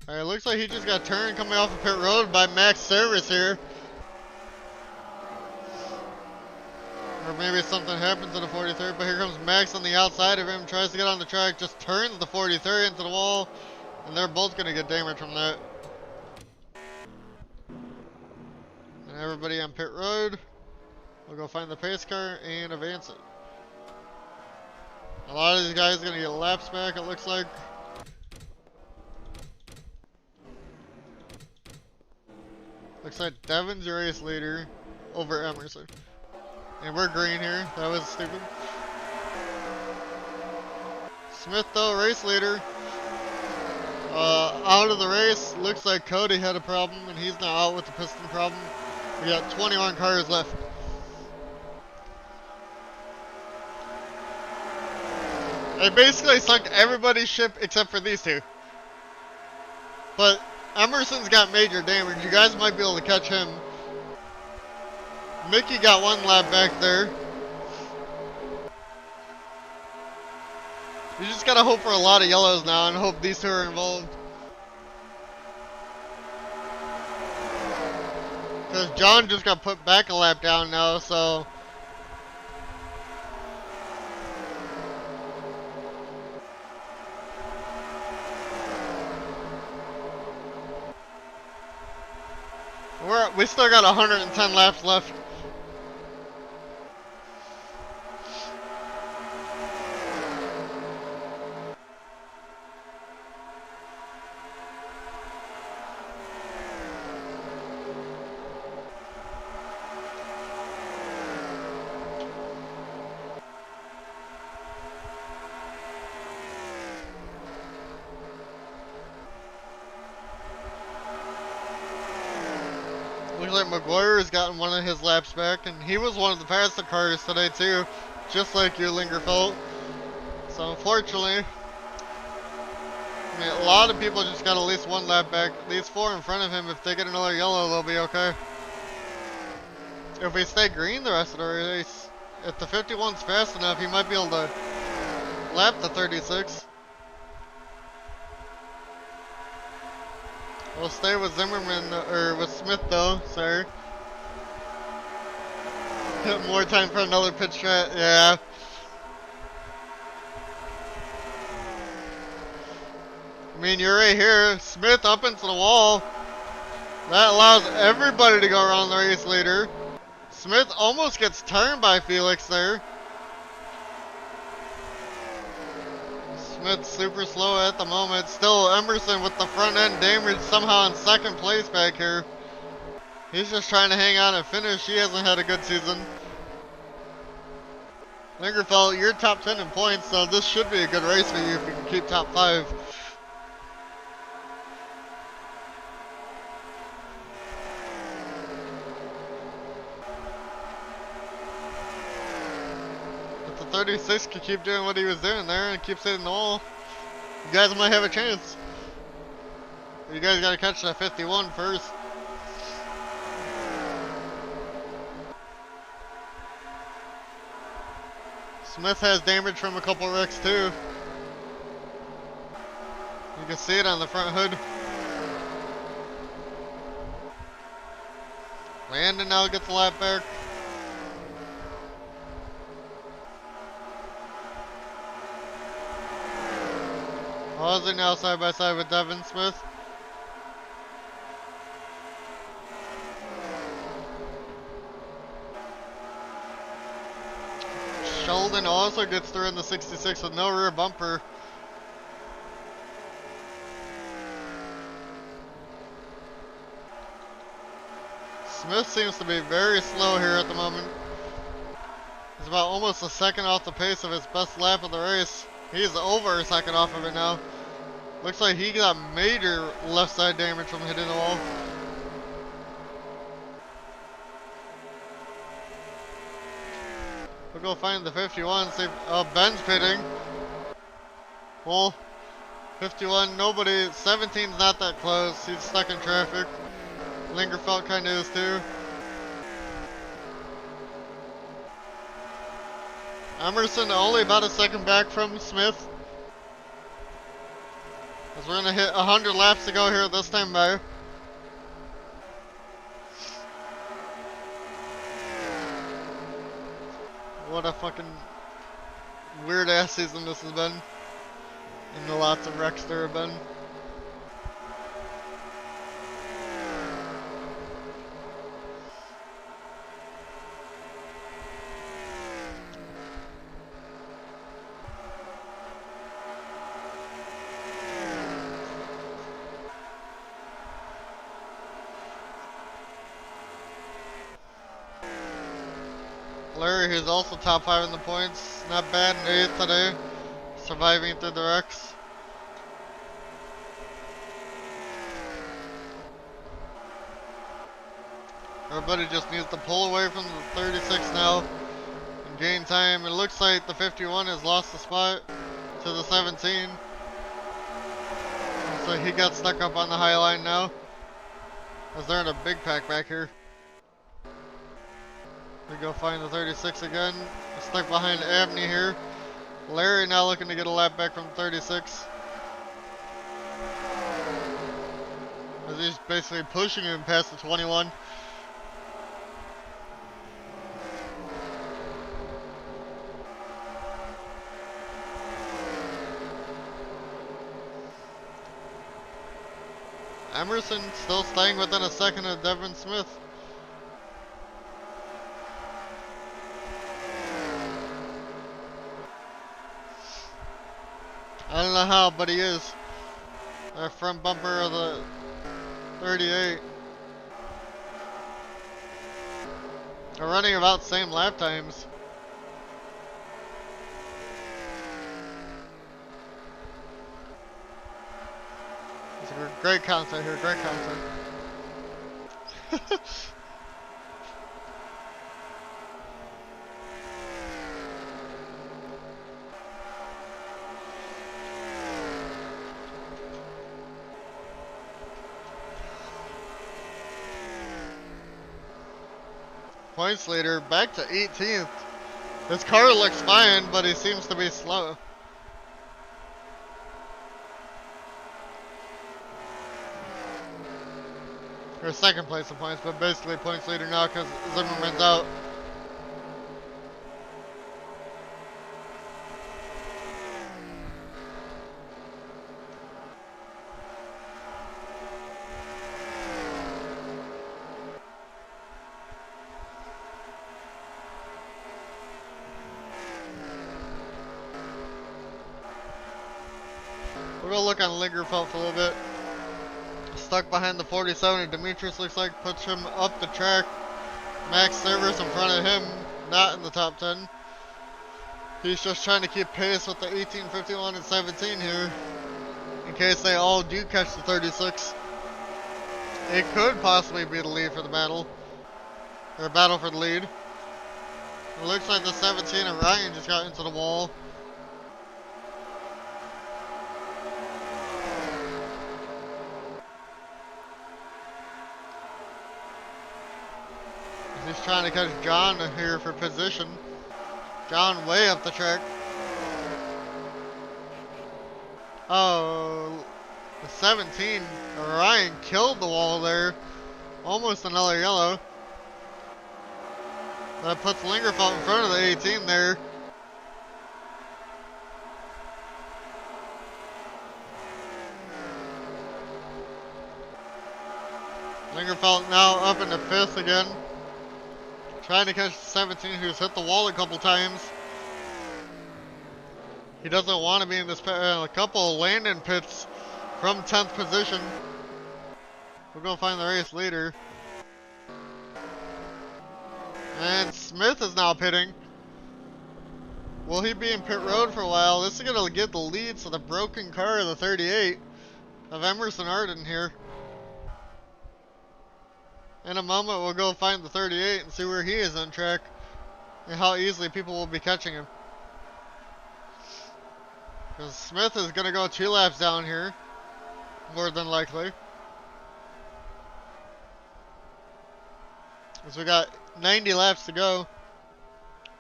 Alright, looks like he just got turned coming off of pit road by Max Service here. Or maybe something happens to the 43, but here comes Max on the outside of him, tries to get on the track, just turns the 43 into the wall, and they're both gonna get damage from that. And everybody on pit road, we'll go find the pace car and advance it. A lot of these guys are gonna get laps back, it looks like. Looks like Devin's your race leader over Emerson. And we're green here. That was stupid. Smith though, race leader. Out of the race, looks like Cody had a problem and he's now out with the piston problem. We got 21 cars left. They basically sunk everybody's ship except for these two. But Emerson's got major damage. You guys might be able to catch him. Mickey got one lap back there. You just gotta hope for a lot of yellows now and hope these two are involved. Because John just got put back a lap down now, so. We still got 110 laps left. Looks like McGuire has gotten one of his laps back, and he was one of the faster cars today too, just like you, Lingerfeld. So unfortunately, I mean, a lot of people just got at least one lap back. These four in front of him, if they get another yellow, they'll be okay. If we stay green the rest of the race, if the 51's fast enough, he might be able to lap the 36. We'll stay with Zimmerman, or with Smith though, sorry. More time for another pit strat, yeah. I mean, you're right here, Smith up into the wall. That allows everybody to go around the race leader. Smith almost gets turned by Felix there. Smith's super slow at the moment. Still Emerson with the front end damage somehow in second place back here. He's just trying to hang on and finish. He hasn't had a good season. Lingerfeld, you're top 10 in points, so this should be a good race for you if you can keep top 5. If the 36 could keep doing what he was doing there and keeps hitting the wall, you guys might have a chance. You guys gotta catch that 51 first. Smith has damage from a couple wrecks too. You can see it on the front hood. Landon now gets a lap back. Ozzy now side by side with Devin Smith. Sheldon also gets through in the 66 with no rear bumper. Smith seems to be very slow here at the moment. He's about almost a second off the pace of his best lap of the race. He's over a second off of it now. Looks like he got major left side damage from hitting the wall. We'll go find the 51, see if, Ben's pitting. Well, 51, nobody, 17's not that close, he's stuck in traffic. Lingerfeld kinda is too. Emerson only about a second back from Smith. As we're gonna hit 100 laps to go here this time by. What a fucking weird ass season this has been. And the lots of wrecks there have been. Larry, who's also top 5 in the points. Not bad in 8th today. Surviving through the wrecks. Everybody just needs to pull away from the 36 now and gain time. It looks like the 51 has lost the spot to the 17. So he got stuck up on the high line now. As they're in a big pack back here. We go find the 36 again. Stuck behind Abney here. Larry now looking to get a lap back from 36. As he's basically pushing him past the 21. Emerson still staying within a second of Devin Smith. I don't know how, but he is. That front bumper of the 38. They're running about same lap times. It's a great concept here, great concept. Points leader back to 18th. His car looks fine, but he seems to be slow. Or second place in points, but basically points leader now because Zimmerman's out. We're gonna look on Lingerfeld for a little bit. Stuck behind the 47, and Demetrius looks like puts him up the track. Max Servers in front of him, not in the top 10. He's just trying to keep pace with the 18, 51, and 17 here. In case they all do catch the 36. It could possibly be the lead for the battle. Or battle for the lead. It looks like the 17 and Ryan just got into the wall. He's trying to catch John here for position. John way up the track. Oh, the 17, Ryan killed the wall there. Almost another yellow. That puts Lingerfeld in front of the 18 there. Lingerfeld now up into 5th again. Trying to catch the 17 who's hit the wall a couple times. He doesn't want to be in this a couple of landing pits from 10th position. We're going to find the race leader. And Smith is now pitting. Will he be in pit road for a while? This is going to get the lead to the broken car of the 38 of Emerson Arden here. In a moment, we'll go find the 38 and see where he is on track and how easily people will be catching him. Because Smith is going to go 2 laps down here, more than likely. As we got 90 laps to go.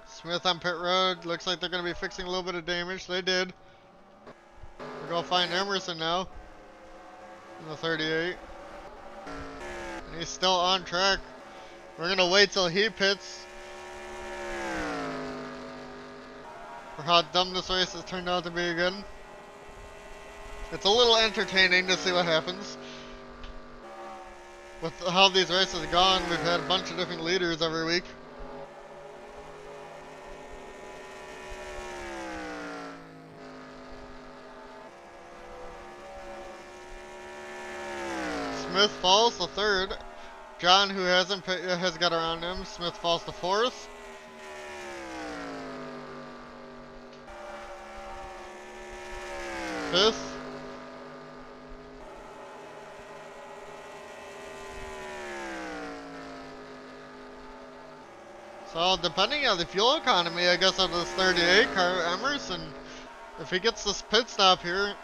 Smith on pit road. Looks like they're going to be fixing a little bit of damage. They did. We're going to find Emerson now in the 38. He's still on track. We're gonna wait till he pits. For how dumb this race has turned out to be again. It's a little entertaining to see what happens. With how these races have gone, we've had a bunch of different leaders every week. Smith falls to 3rd. John, who has got around him. Smith falls to 4th. 5th. So depending on the fuel economy, I guess, of this 38 car, Emerson, if he gets this pit stop here,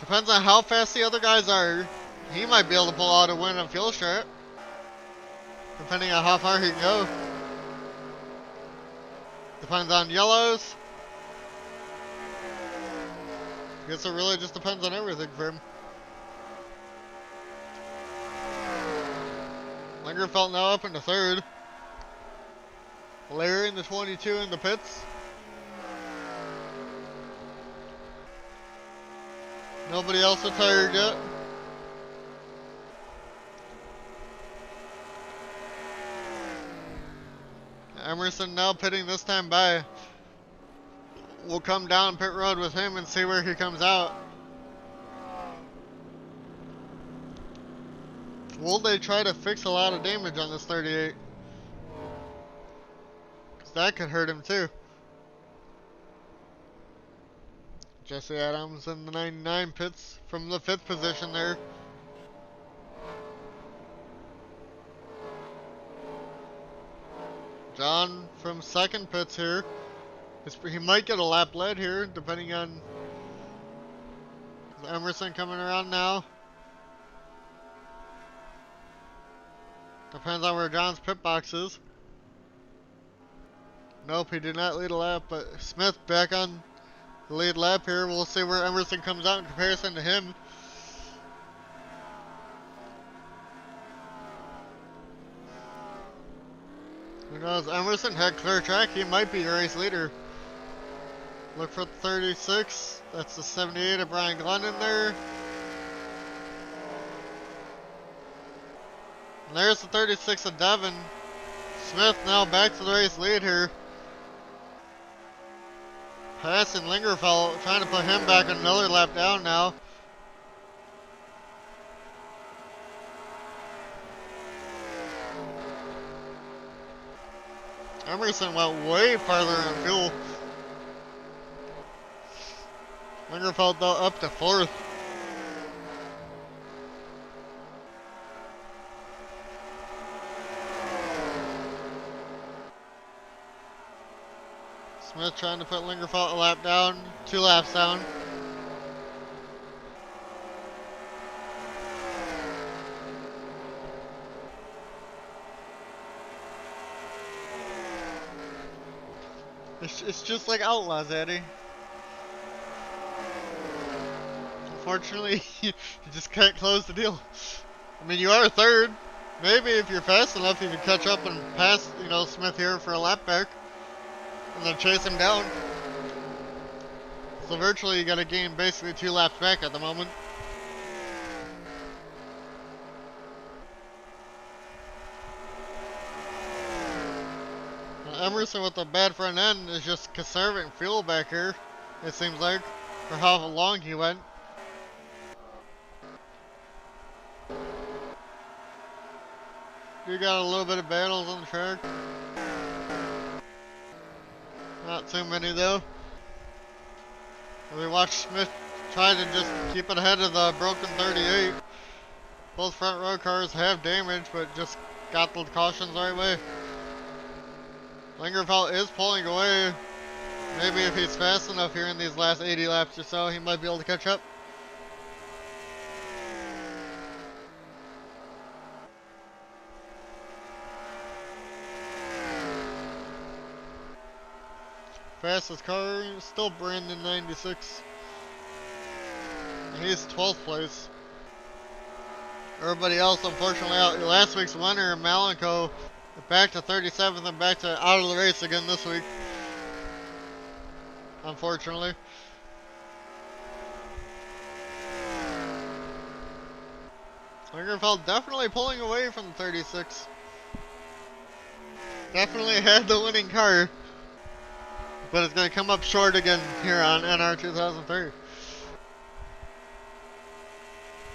depends on how fast the other guys are. He might be able to pull out a win on fuel strat, depending on how far he can go. Depends on yellows. Guess it really just depends on everything for him. Lingerfeld now up into 3rd. Larry in the 22 in the pits. Nobody else retired yet. Emerson now pitting this time by. We'll come down pit road with him and see where he comes out. Will they try to fix a lot of damage on this 38? Because that could hurt him too. Jesse Adams in the 99 pits from the 5th position there. John from 2nd pits here. He might get a lap lead here, depending on Emerson coming around now. Depends on where John's pit box is. Nope, he did not lead a lap, but Smith back on the lead lap here. We'll see where Emerson comes out in comparison to him. Who knows? Emerson had clear track. He might be the race leader. Look for the 36. That's the 78 of Brian Glenn in there. And there's the 36 of Devin. Smith now back to the race lead here. Passing Lingerfeld, trying to put him back another lap down now. Emerson went way farther in fuel. Lingerfeld though up to 4th. Smith trying to put Lingerfeld a lap down, 2 laps down. It's just like Outlaws, Eddie. Unfortunately, you just can't close the deal. I mean, you are 3rd. Maybe if you're fast enough, you can catch up and pass, Smith here for a lap back. And then chase him down. So virtually you gotta gain basically 2 laps back at the moment. Now Emerson with the bad front end is just conserving fuel back here, it seems like, for how long he went. You got a little bit of battles on the track. Not too many though. We watched Smith try to just keep it ahead of the broken 38. Both front row cars have damage, but just got the cautions the right way. Lingerfeld is pulling away. Maybe if he's fast enough here in these last 80 laps or so, he might be able to catch up. Fastest car, still Brandon 96. He's 12th place. Everybody else, unfortunately, out. Last week's winner, Malenko, back to 37th and back to out of the race again this week. Unfortunately. Lingerfeld definitely pulling away from the 36. Definitely had the winning car. But it's going to come up short again here on NR2003.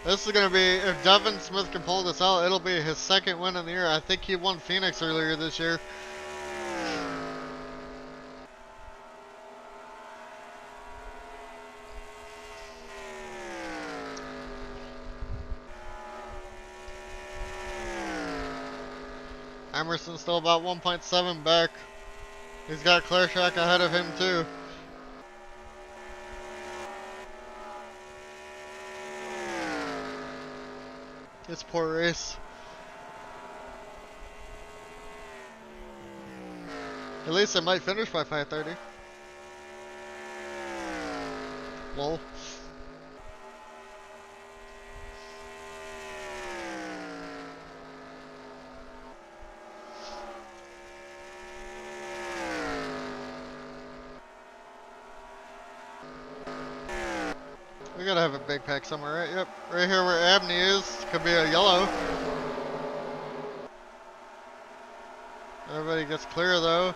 This is going to be, if Devin Smith can pull this out, it'll be his 2nd win in the year. I think he won Phoenix earlier this year. Emerson's still about 1.7 back. He's got clear track ahead of him too. It's poor race. At least it might finish by 5:30. Lol. We gotta have a big pack somewhere, right? Yep. Right here where Abney is. Could be a yellow. Everybody gets clear though.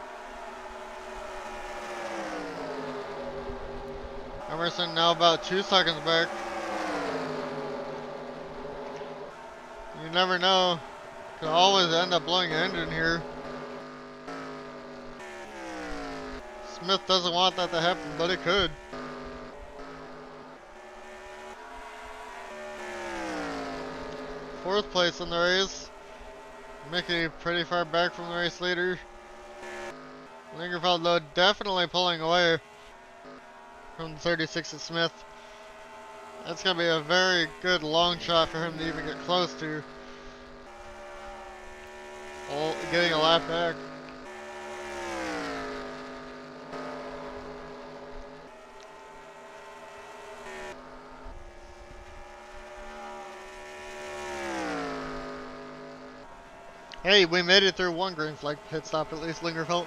Emerson now about 2 seconds back. You never know. Could always end up blowing an engine here. Smith doesn't want that to happen, but it could. Fourth place in the race. Mickey pretty far back from the race leader. Lingerfeld though definitely pulling away from the 36 at Smith. That's going to be a very good long shot for him to even get close to getting a lap back. Hey, we made it through one green flag pit stop at least, Lingerfeld.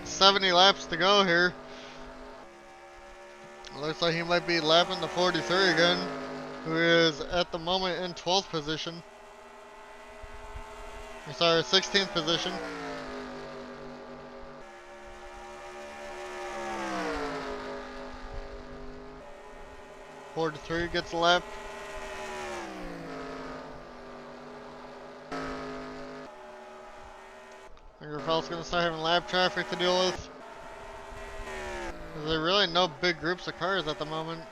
"70 laps to go here. Looks like he might be lapping the 43 again, who is at the moment in 12th position. I'm sorry, 16th position. "43 gets a lap. Lingerfeld's going to start having lap traffic to deal with. There's really no big groups of cars at the moment.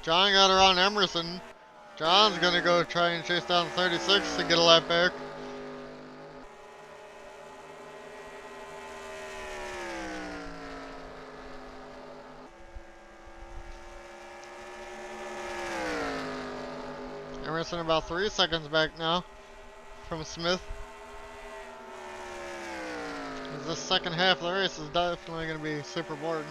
John got around Emerson. John's going to go try and chase down 36 to get a lap back. Emerson about 3 seconds back now from Smith. This second half of the race is definitely going to be super boring.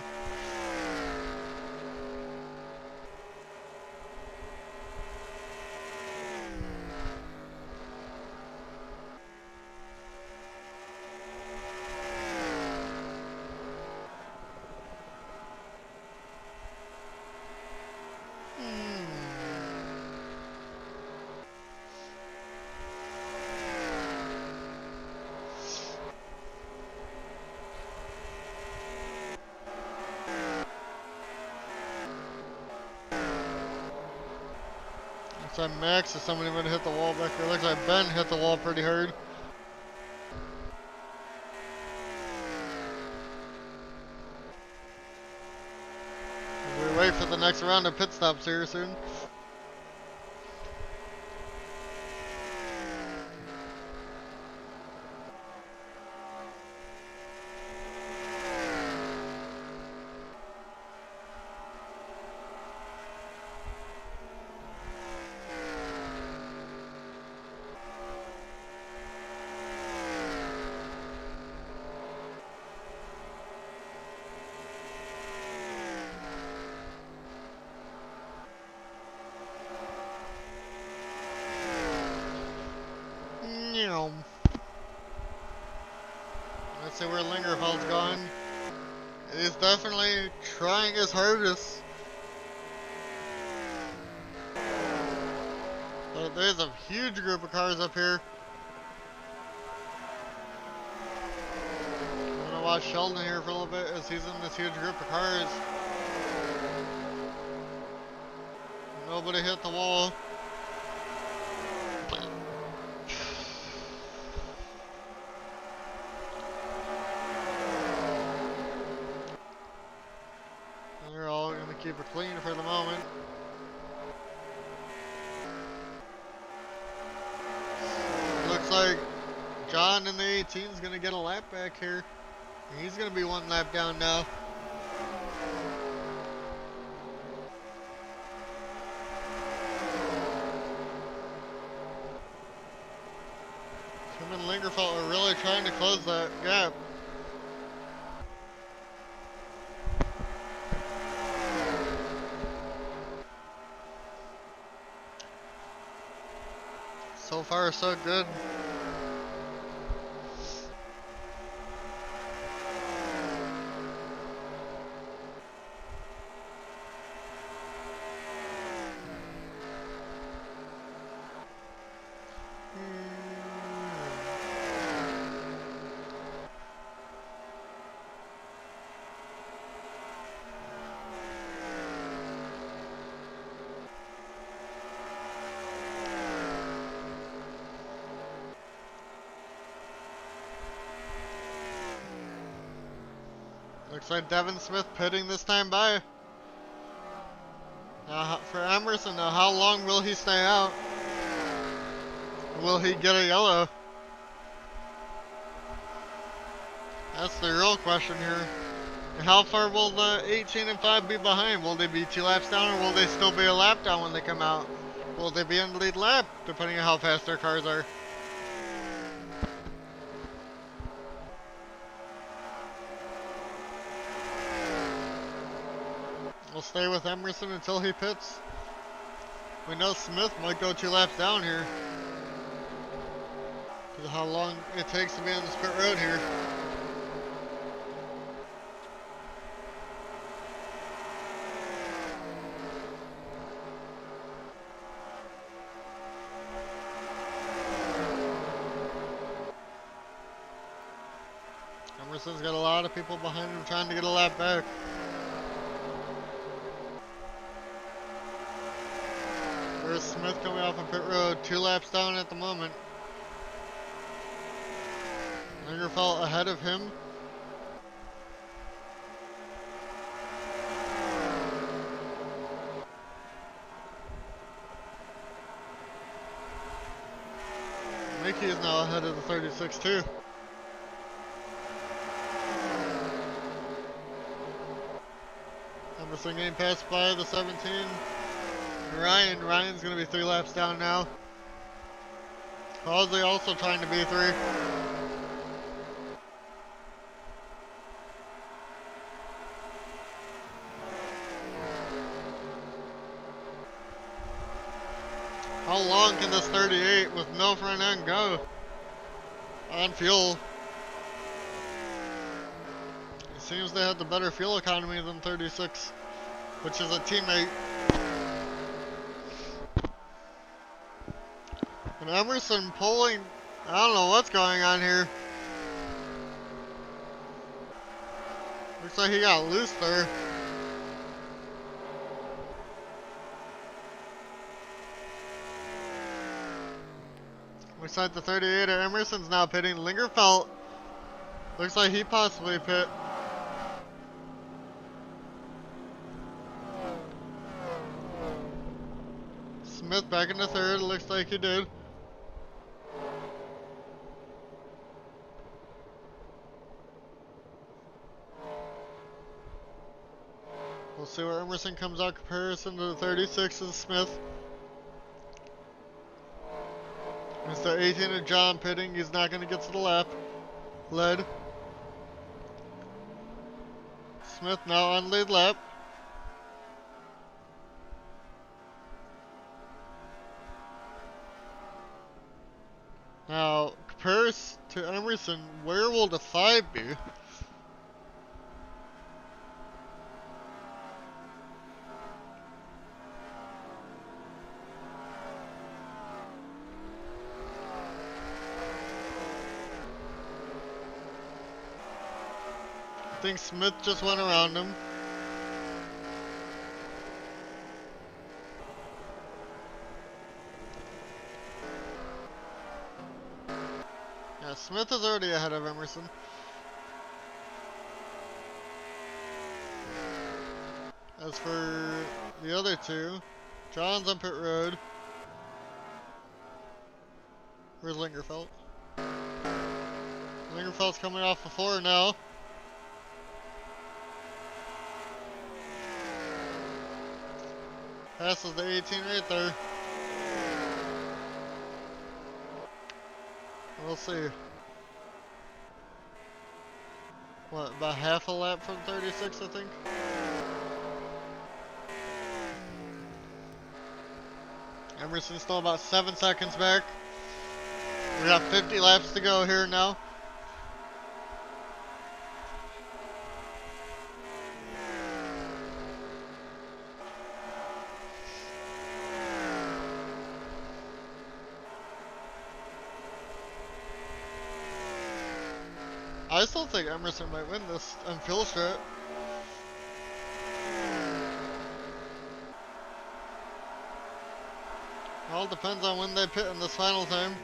Looks like Max is somebody going to hit the wall back there. Looks like Ben hit the wall pretty hard. We wait for the next round of pit stops here soon. Let's see where Lingerfeld's gone. He's definitely trying his hardest. But there's a huge group of cars up here. I'm gonna watch Sheldon here for a little bit as he's in this huge group of cars. Nobody hit the wall. keep it clean for the moment. Looks like John in the 18 is going to get a lap back here. He's going to be 1 lap down now. Him and Lingerfeld are really trying to close that gap. So far, so good. Looks like Devin Smith pitting this time by. Now for Emerson, now how long will he stay out? Will he get a yellow? That's the real question here. And how far will the 18 and 5 be behind? Will they be 2 laps down, or will they still be a lap down when they come out? Will they be in the lead lap, depending on how fast their cars are? We'll stay with Emerson until he pits. We know Smith might go 2 laps down here. Because of how long it takes to be on this pit road here. Emerson's got a lot of people behind him trying to get a lap back. There's Smith coming off of pit road, 2 laps down at the moment. Lingerfeld ahead of him. Mickey is now ahead of the 36 too. Emerson getting passed by the 17. Ryan's going to be 3 laps down now. Halsey also trying to be 3. How long can this 38 with no front end go on fuel? It seems they had the better fuel economy than 36, which is a teammate. And Emerson pulling, I don't know what's going on here. Looks like he got loose there. Looks like the 38 of Emerson's now pitting. Lingerfeld looks like he possibly pit. Smith back in the 3rd, looks like he did. We'll see where Emerson comes out comparison to the 36 of Smith. It's the 18 of John pitting. He's not going to get to the lap. Led. Smith now on lead lap. Now, comparison to Emerson, where will the 5 be? I think Smith just went around him. Yeah, Smith is already ahead of Emerson. As As for the other two, John's on pit road. Where's Lingerfeld? Lingerfeld's coming off the floor now. Passes the 18 right there. We'll see. What, about half a lap from 36, I think? Emerson's still about 7 seconds back. We got 50 laps to go here now. I still think Emerson might win this on fuel strat. All depends on when they pit in this final time.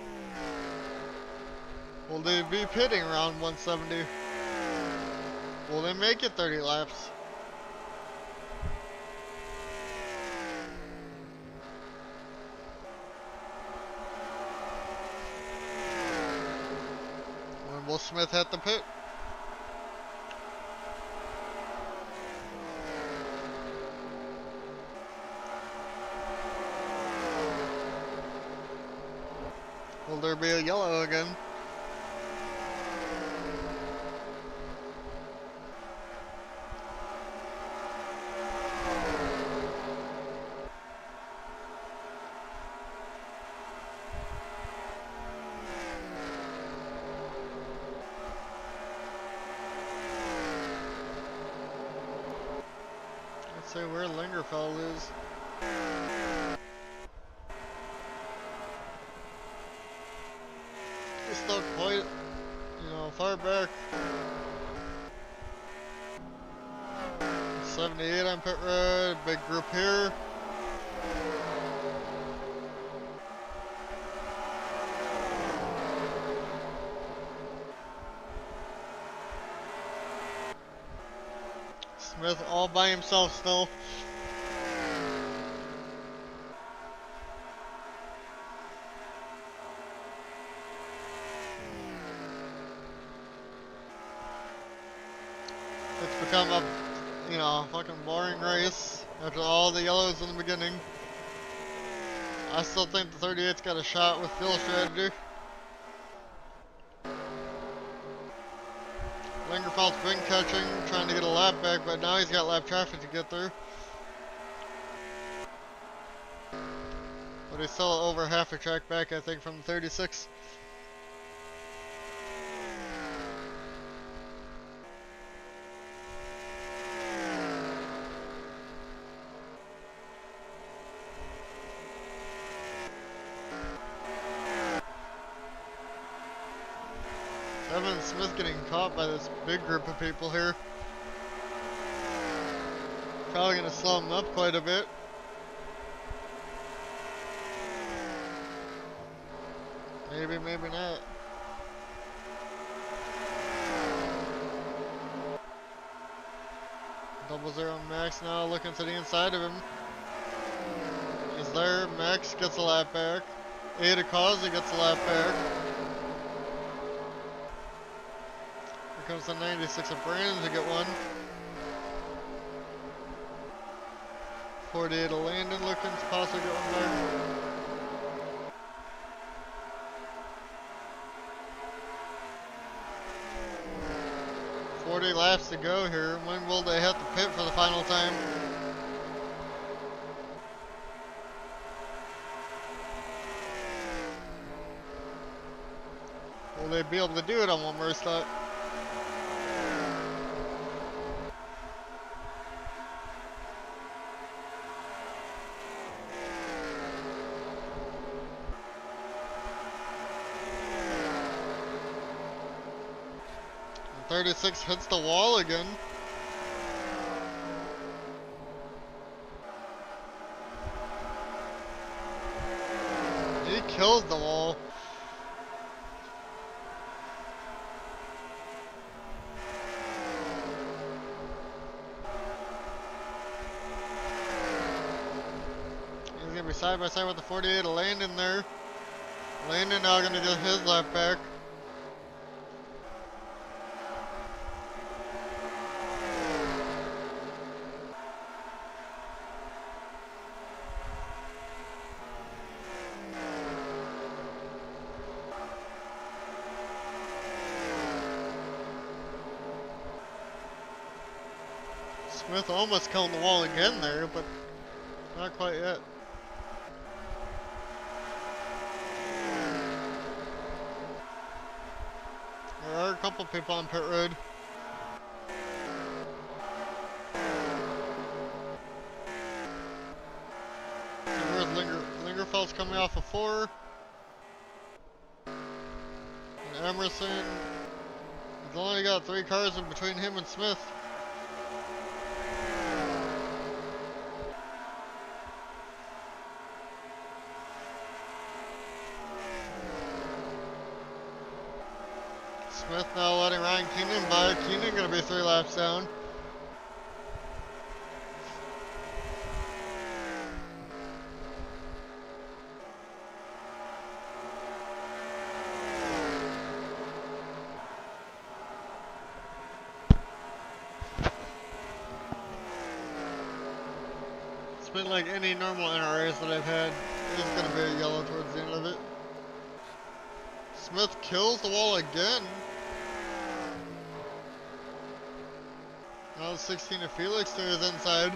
Will they be pitting around 170? Will they make it 30 laps? When will Smith hit the pit? Will there be a yellow again? Let's see where Lingerfeld is. He's still quite, far back. 78 on pit road, big group here. Smith all by himself still. It's become a, fucking boring race after all the yellows in the beginning. I still think the 38's got a shot with fuel strategy. Lingerfeld's been catching, trying to get a lap back, but now he's got lap traffic to get through. But he's still over half a track back, I think, from the 36. Evan Smith getting caught by this big group of people here. Probably gonna slow him up quite a bit. Maybe, maybe not. Double zero Max now looking to the inside of him. Is there? Max gets a lap back. Ada Causey gets a lap back. Here comes the 96 of Brandon to get one. 48 of Landon looking to possibly get one back. 40 laps to go here. When will they hit the pit for the final time? Will they be able to do it on one more stop? And 36 hits the wall again. He kills the wall. be side by side with the 48. Landon there. Landon now gonna get his lap back. Smith almost killing the wall again there, but not quite yet. There are a couple people on pit road. And where's Lingerfeld's coming off of 4. And Emerson, he's only got 3 cars in between him and Smith. Smith now letting Ryan Keenan by. Keenan gonna be 3 laps down. It's been like any normal NRAs that I've had. It's gonna be a yellow towards the end of it. Smith kills the wall again. Now 16 of Felix to his inside.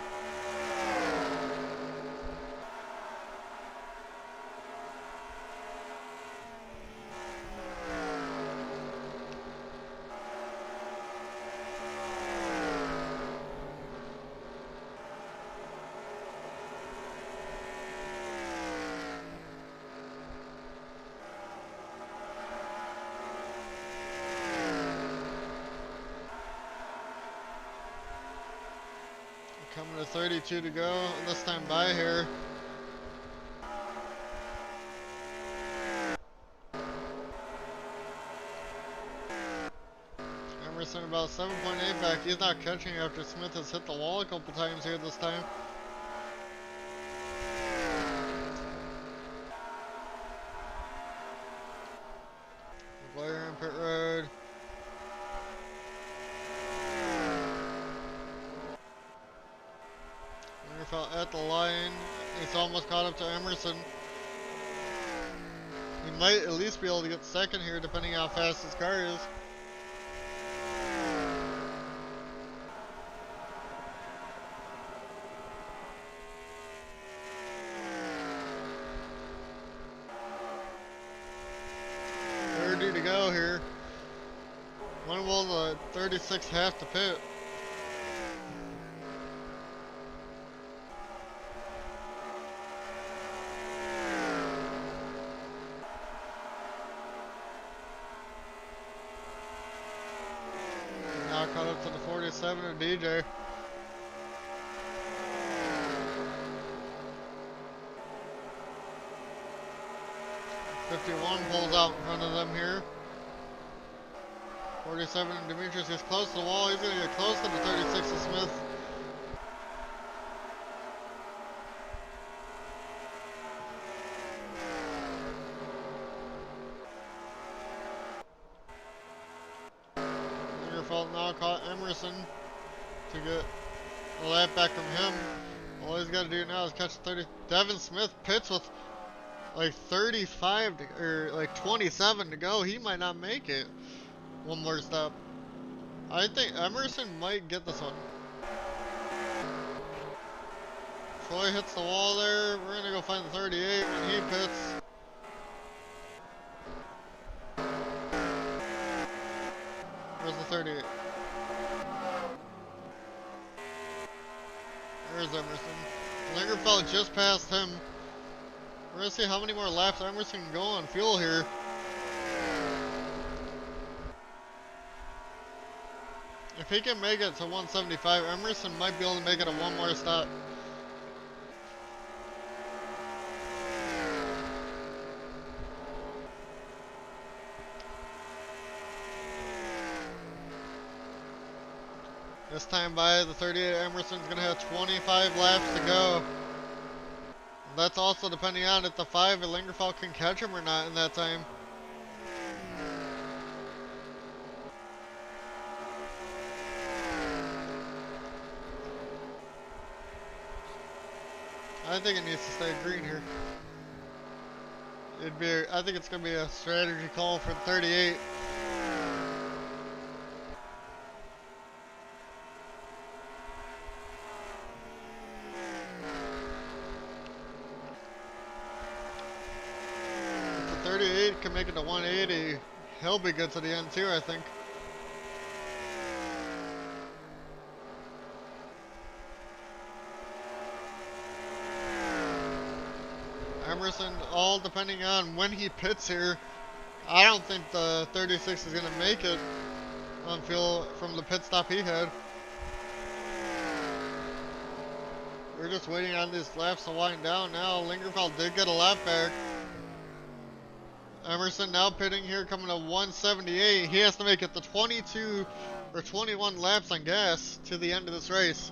Coming to 32 to go, this time by here. Emerson about 7.8 back. He's not catching after Smith has hit the wall a couple times here this time. Blair in pit road. Lingerfeld at the line. He's almost caught up to Emerson. He might at least be able to get second here depending how fast his car is. To go here. When will the 36 have to pit? Now caught up to the 47 of DJ. '51 pulls out in front of them here. 47 Demetrius is close to the wall. He's going to get close to the 36 of Smith. Lingerfeld now caught Emerson to get a lap back from him. All he's got to do now is catch 30. Devin Smith pits with like 35 to, or like 27 to go. He might not make it. One more step. I think Emerson might get this one. Troy hits the wall there. We're gonna go find the 38 when he pits. Where's the 38? There's Emerson. Lingerfeld just passed him. We're gonna see how many more laps Emerson can go on fuel here. If he can make it to 175, Emerson might be able to make it a one more stop. This time by the 38, Emerson's gonna have 25 laps to go. That's also depending on if the 5 at Lingerfeld can catch him or not in that time. I think it needs to stay green here. I think it's gonna be a strategy call for 38. If the 38 can make it to 180, he'll be good to the end too, I think. Emerson, all depending on when he pits here. I don't think the 36 is gonna make it on fuel from the pit stop he had. We're just waiting on these laps to wind down now. Lingerfeld did get a lap back. Emerson now pitting here, coming to 178. He has to make it to 22 or 21 laps on gas to the end of this race.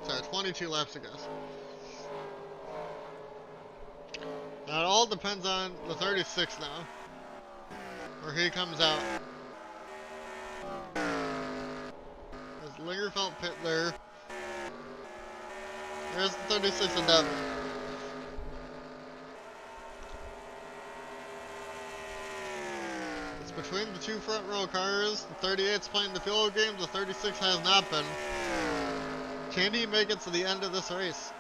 Sorry, 22 laps of gas. Now it all depends on the 36 now, where he comes out. There's Lingerfeld pit there. There's the 36 and Devin. It's between the two front row cars. The 38's playing the fuel game, the 36 has not been. Can he make it to the end of this race?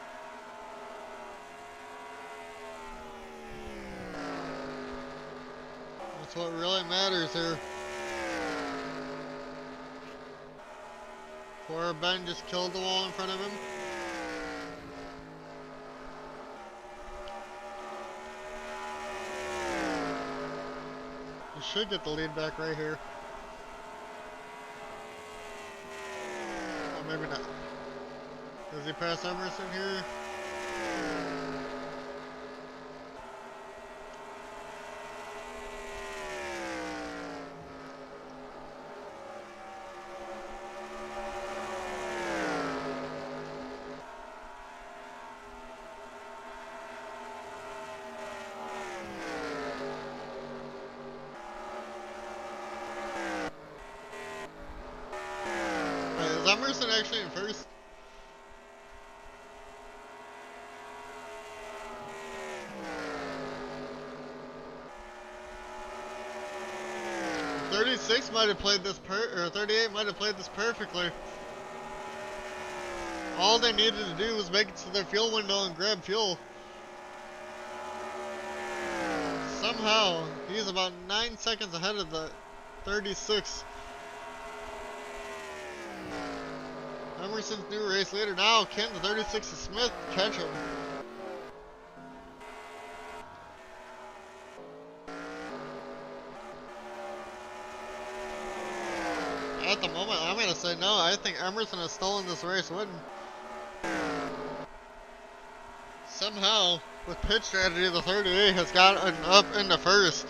That's what really matters here. Poor Ben just killed the wall in front of him. He should get the lead back right here. Oh, maybe not. Does he pass Emerson here? Wait, is Emerson actually in first? '36 might have played this or 38 might have played this perfectly. All they needed to do was make it to their fuel window and grab fuel. Somehow, he's about 9 seconds ahead of the 36. Emerson's new race leader now. Can the 36 of Smith catch him? At the moment, I'm going to say no. I think Emerson has stolen this race win. Somehow, with pit strategy, the 38 has gotten up into first.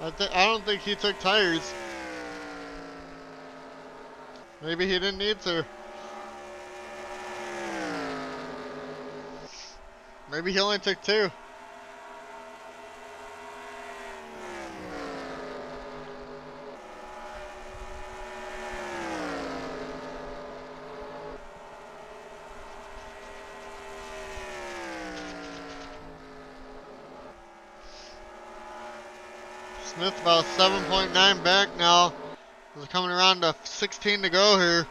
I don't think he took tires. Maybe he didn't need to. Maybe he only took 2. Smith about 7.9 back now. We're coming around to 16 to go here.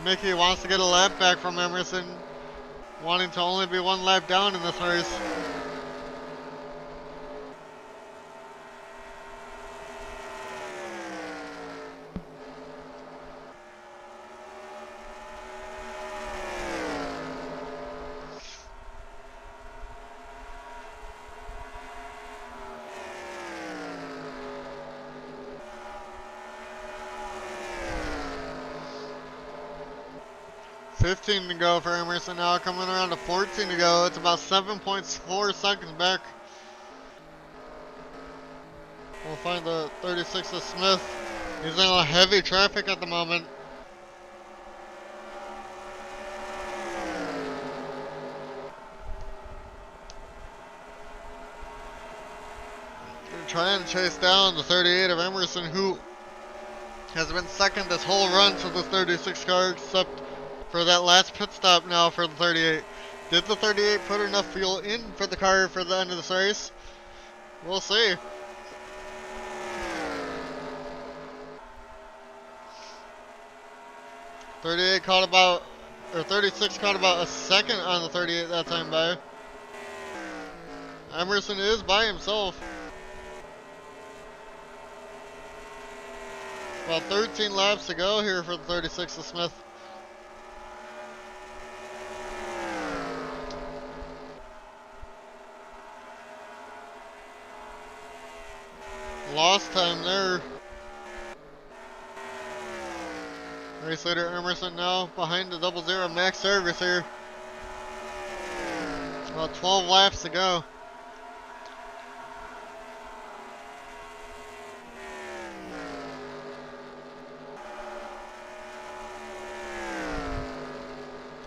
Mickey wants to get a lap back from Emerson, wanting to only be 1 lap down in this race. 15 to go for Emerson now, coming around to 14 to go. It's about 7.4 seconds back. We'll find the 36 of Smith. He's in a heavy traffic at the moment. Trying to chase down the 38 of Emerson, who has been second this whole run to the 36 car, except for that last pit stop now for the 38. Did the 38 put enough fuel in for the car for the end of this race? We'll see. Thirty-eight caught about, or 36 caught about a second on the 38 that time by. Emerson is by himself. About 13 laps to go here for the 36 of Smith. Lost time there. Race leader Emerson now behind the 00 max service here. About 12 laps to go.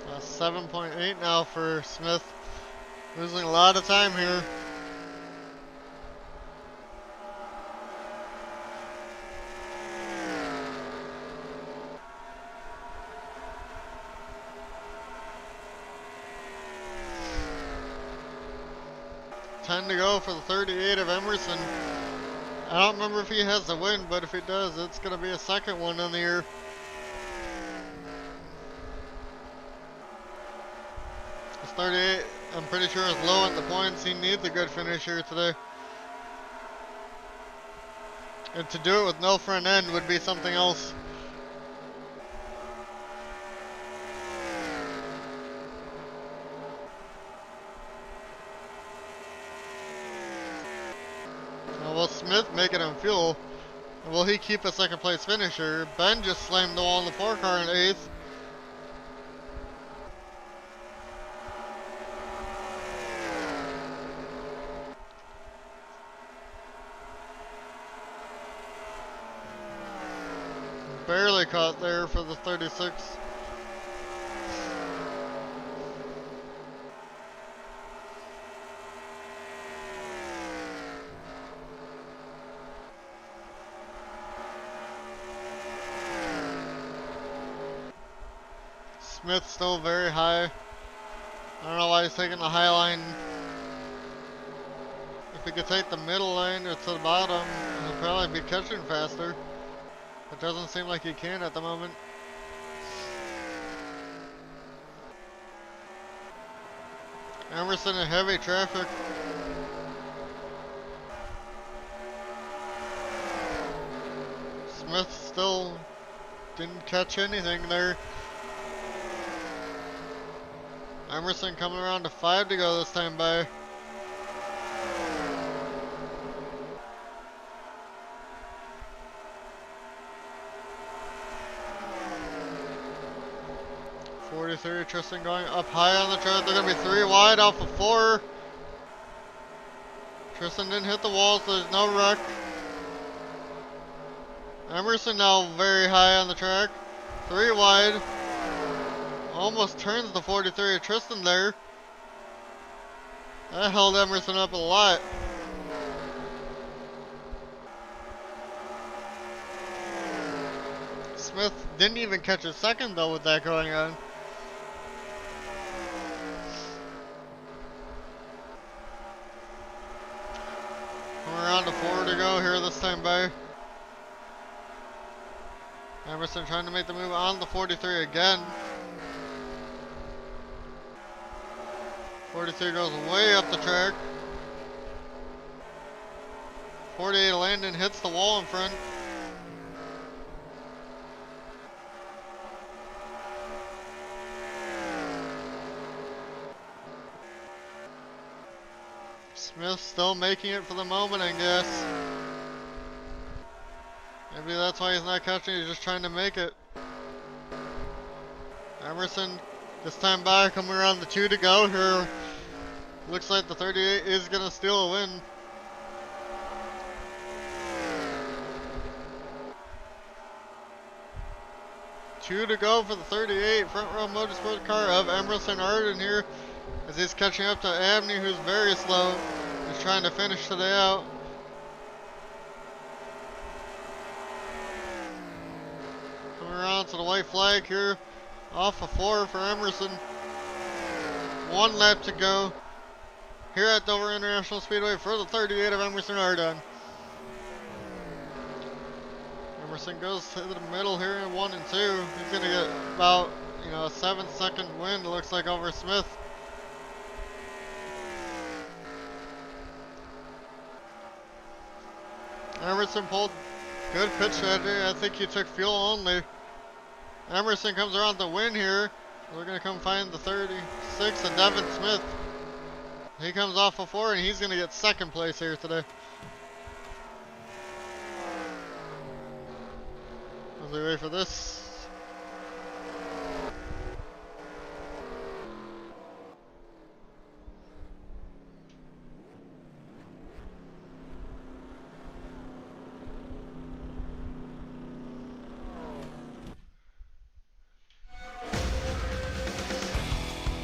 About 7.8 now for Smith. Losing a lot of time here. To go for the 38 of Emerson. I don't remember if he has the win, but if he does, it's going to be a second one on the year. This 38, I'm pretty sure, is low in the points. He needs a good finish here today. And to do it with no front end would be something else. Will Smith making him fuel? Will he keep a second place finisher? Ben just slammed the wall in the 4 car in 8th. Barely caught there for the 36. Smith's still very high. I don't know why he's taking the high line. If he could take the middle line or to the bottom, he'll probably be catching faster. It doesn't seem like he can at the moment. Emerson in heavy traffic. Smith still didn't catch anything there. Emerson coming around to 5 to go this time by. Tristan going up high on the track. They're going to be 3 wide off of 4. Tristan didn't hit the wall, so there's no wreck. Emerson now very high on the track. 3 wide. Almost turns the 43 of Tristan there. That held Emerson up a lot. Smith didn't even catch a second though with that going on. Around to 4 to go here this time by. Emerson trying to make the move on the 43 again. 43 goes way up the track. 48 Landon hits the wall in front. Smith still making it for the moment, I guess. Maybe that's why he's not catching, he's just trying to make it. Emerson this time by, coming around the 2 to go here. Looks like the 38 is gonna steal a win. Two to go for the 38 front row motorsport car of Emerson Arden here as he's catching up to Abney, who's very slow. He's trying to finish today out. Coming around to the white flag here, off of 4 for Emerson. 1 lap to go here at Dover International Speedway for the 38 of Emerson Arden. Emerson goes to the middle here in 1 and 2. He's gonna get about, a 7-second win, it looks like, over Smith. Emerson pulled good pitch strategy. I think he took fuel only. Emerson comes around to win here. We're gonna come find the 36 and Devin Smith. He comes off of 4 and he's gonna get 2nd place here today. As we wait for this.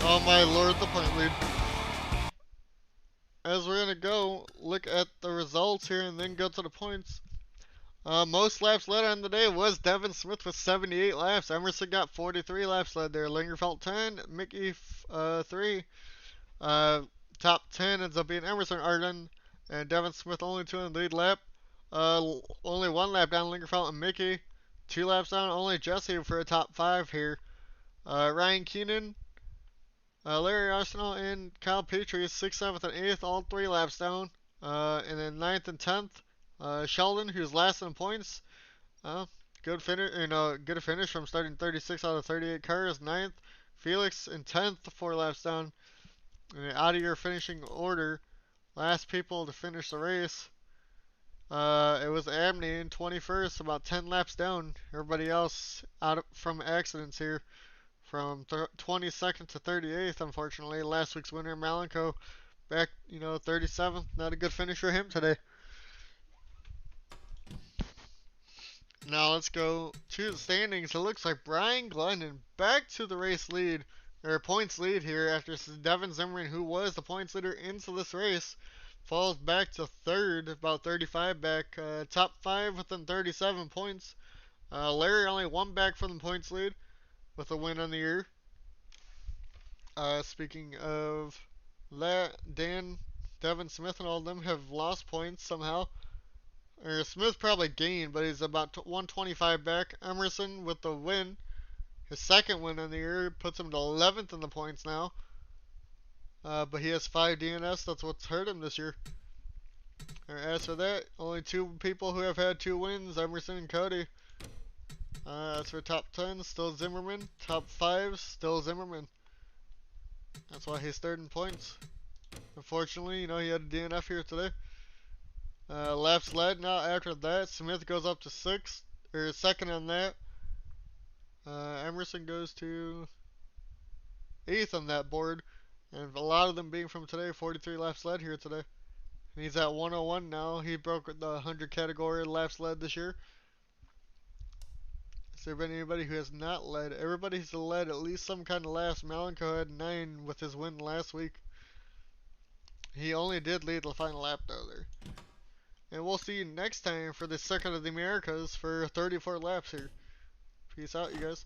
Oh my lord, the point lead. As we're gonna go look at the results here and then go to the points. Most laps led on the day was Devin Smith with 78 laps. Emerson got 43 laps led there. Lingerfeld 10, Mickey 3. Top 10 ends up being Emerson Arden and Devin Smith only 2 in the lead lap. Only 1 lap down Lingerfeld and Mickey. 2 laps down only Jesse for a top 5 here. Ryan Keenan, Larry Arsenal, and Kyle Petrie 6th, 7th, and 8th, all 3 laps down. And then 9th and 10th, Sheldon, who's last in points. Good finish from starting 36 out of 38 cars. 9th, Felix in 10th, 4 laps down. And out of your finishing order, last people to finish the race, it was Abney in 21st, about 10 laps down. Everybody else from accidents here. From 22nd to 38th, unfortunately. Last week's winner, Malenko, back, 37th. Not a good finish for him today. Now let's go to the standings. It looks like Brian Glennon back to the race lead, or points lead here after Devin Zimmerman, who was the points leader into this race, falls back to 3rd, about 35 back. Top 5 within 37 points. Larry only 1 back from the points lead with a win on the year. Speaking of that, Devin Smith and all of them have lost points somehow. Or Smith probably gained, but he's about 125 back. Emerson with the win, his 2nd win in the year, puts him to 11th in the points now. But he has 5 DNS, that's what's hurt him this year. As for that, only 2 people who have had 2 wins, Emerson and Cody. As for top 10, still Zimmerman. Top 5, still Zimmerman. That's why he's 3rd in points. Unfortunately, he had a DNF here today. Laps led now after that. Smith goes up to 6th, or 2nd on that. Emerson goes to 8th on that board. And a lot of them being from today, 43 laps led here today. And he's at 101 now. He broke the 100 category laps led this year. Has there been anybody who has not led? Everybody's led at least some kind of laps. Malenko had 9 with his win last week. He only did lead the final lap though there. And we'll see you next time for the Circuit of the Americas for 34 laps here. Peace out, you guys.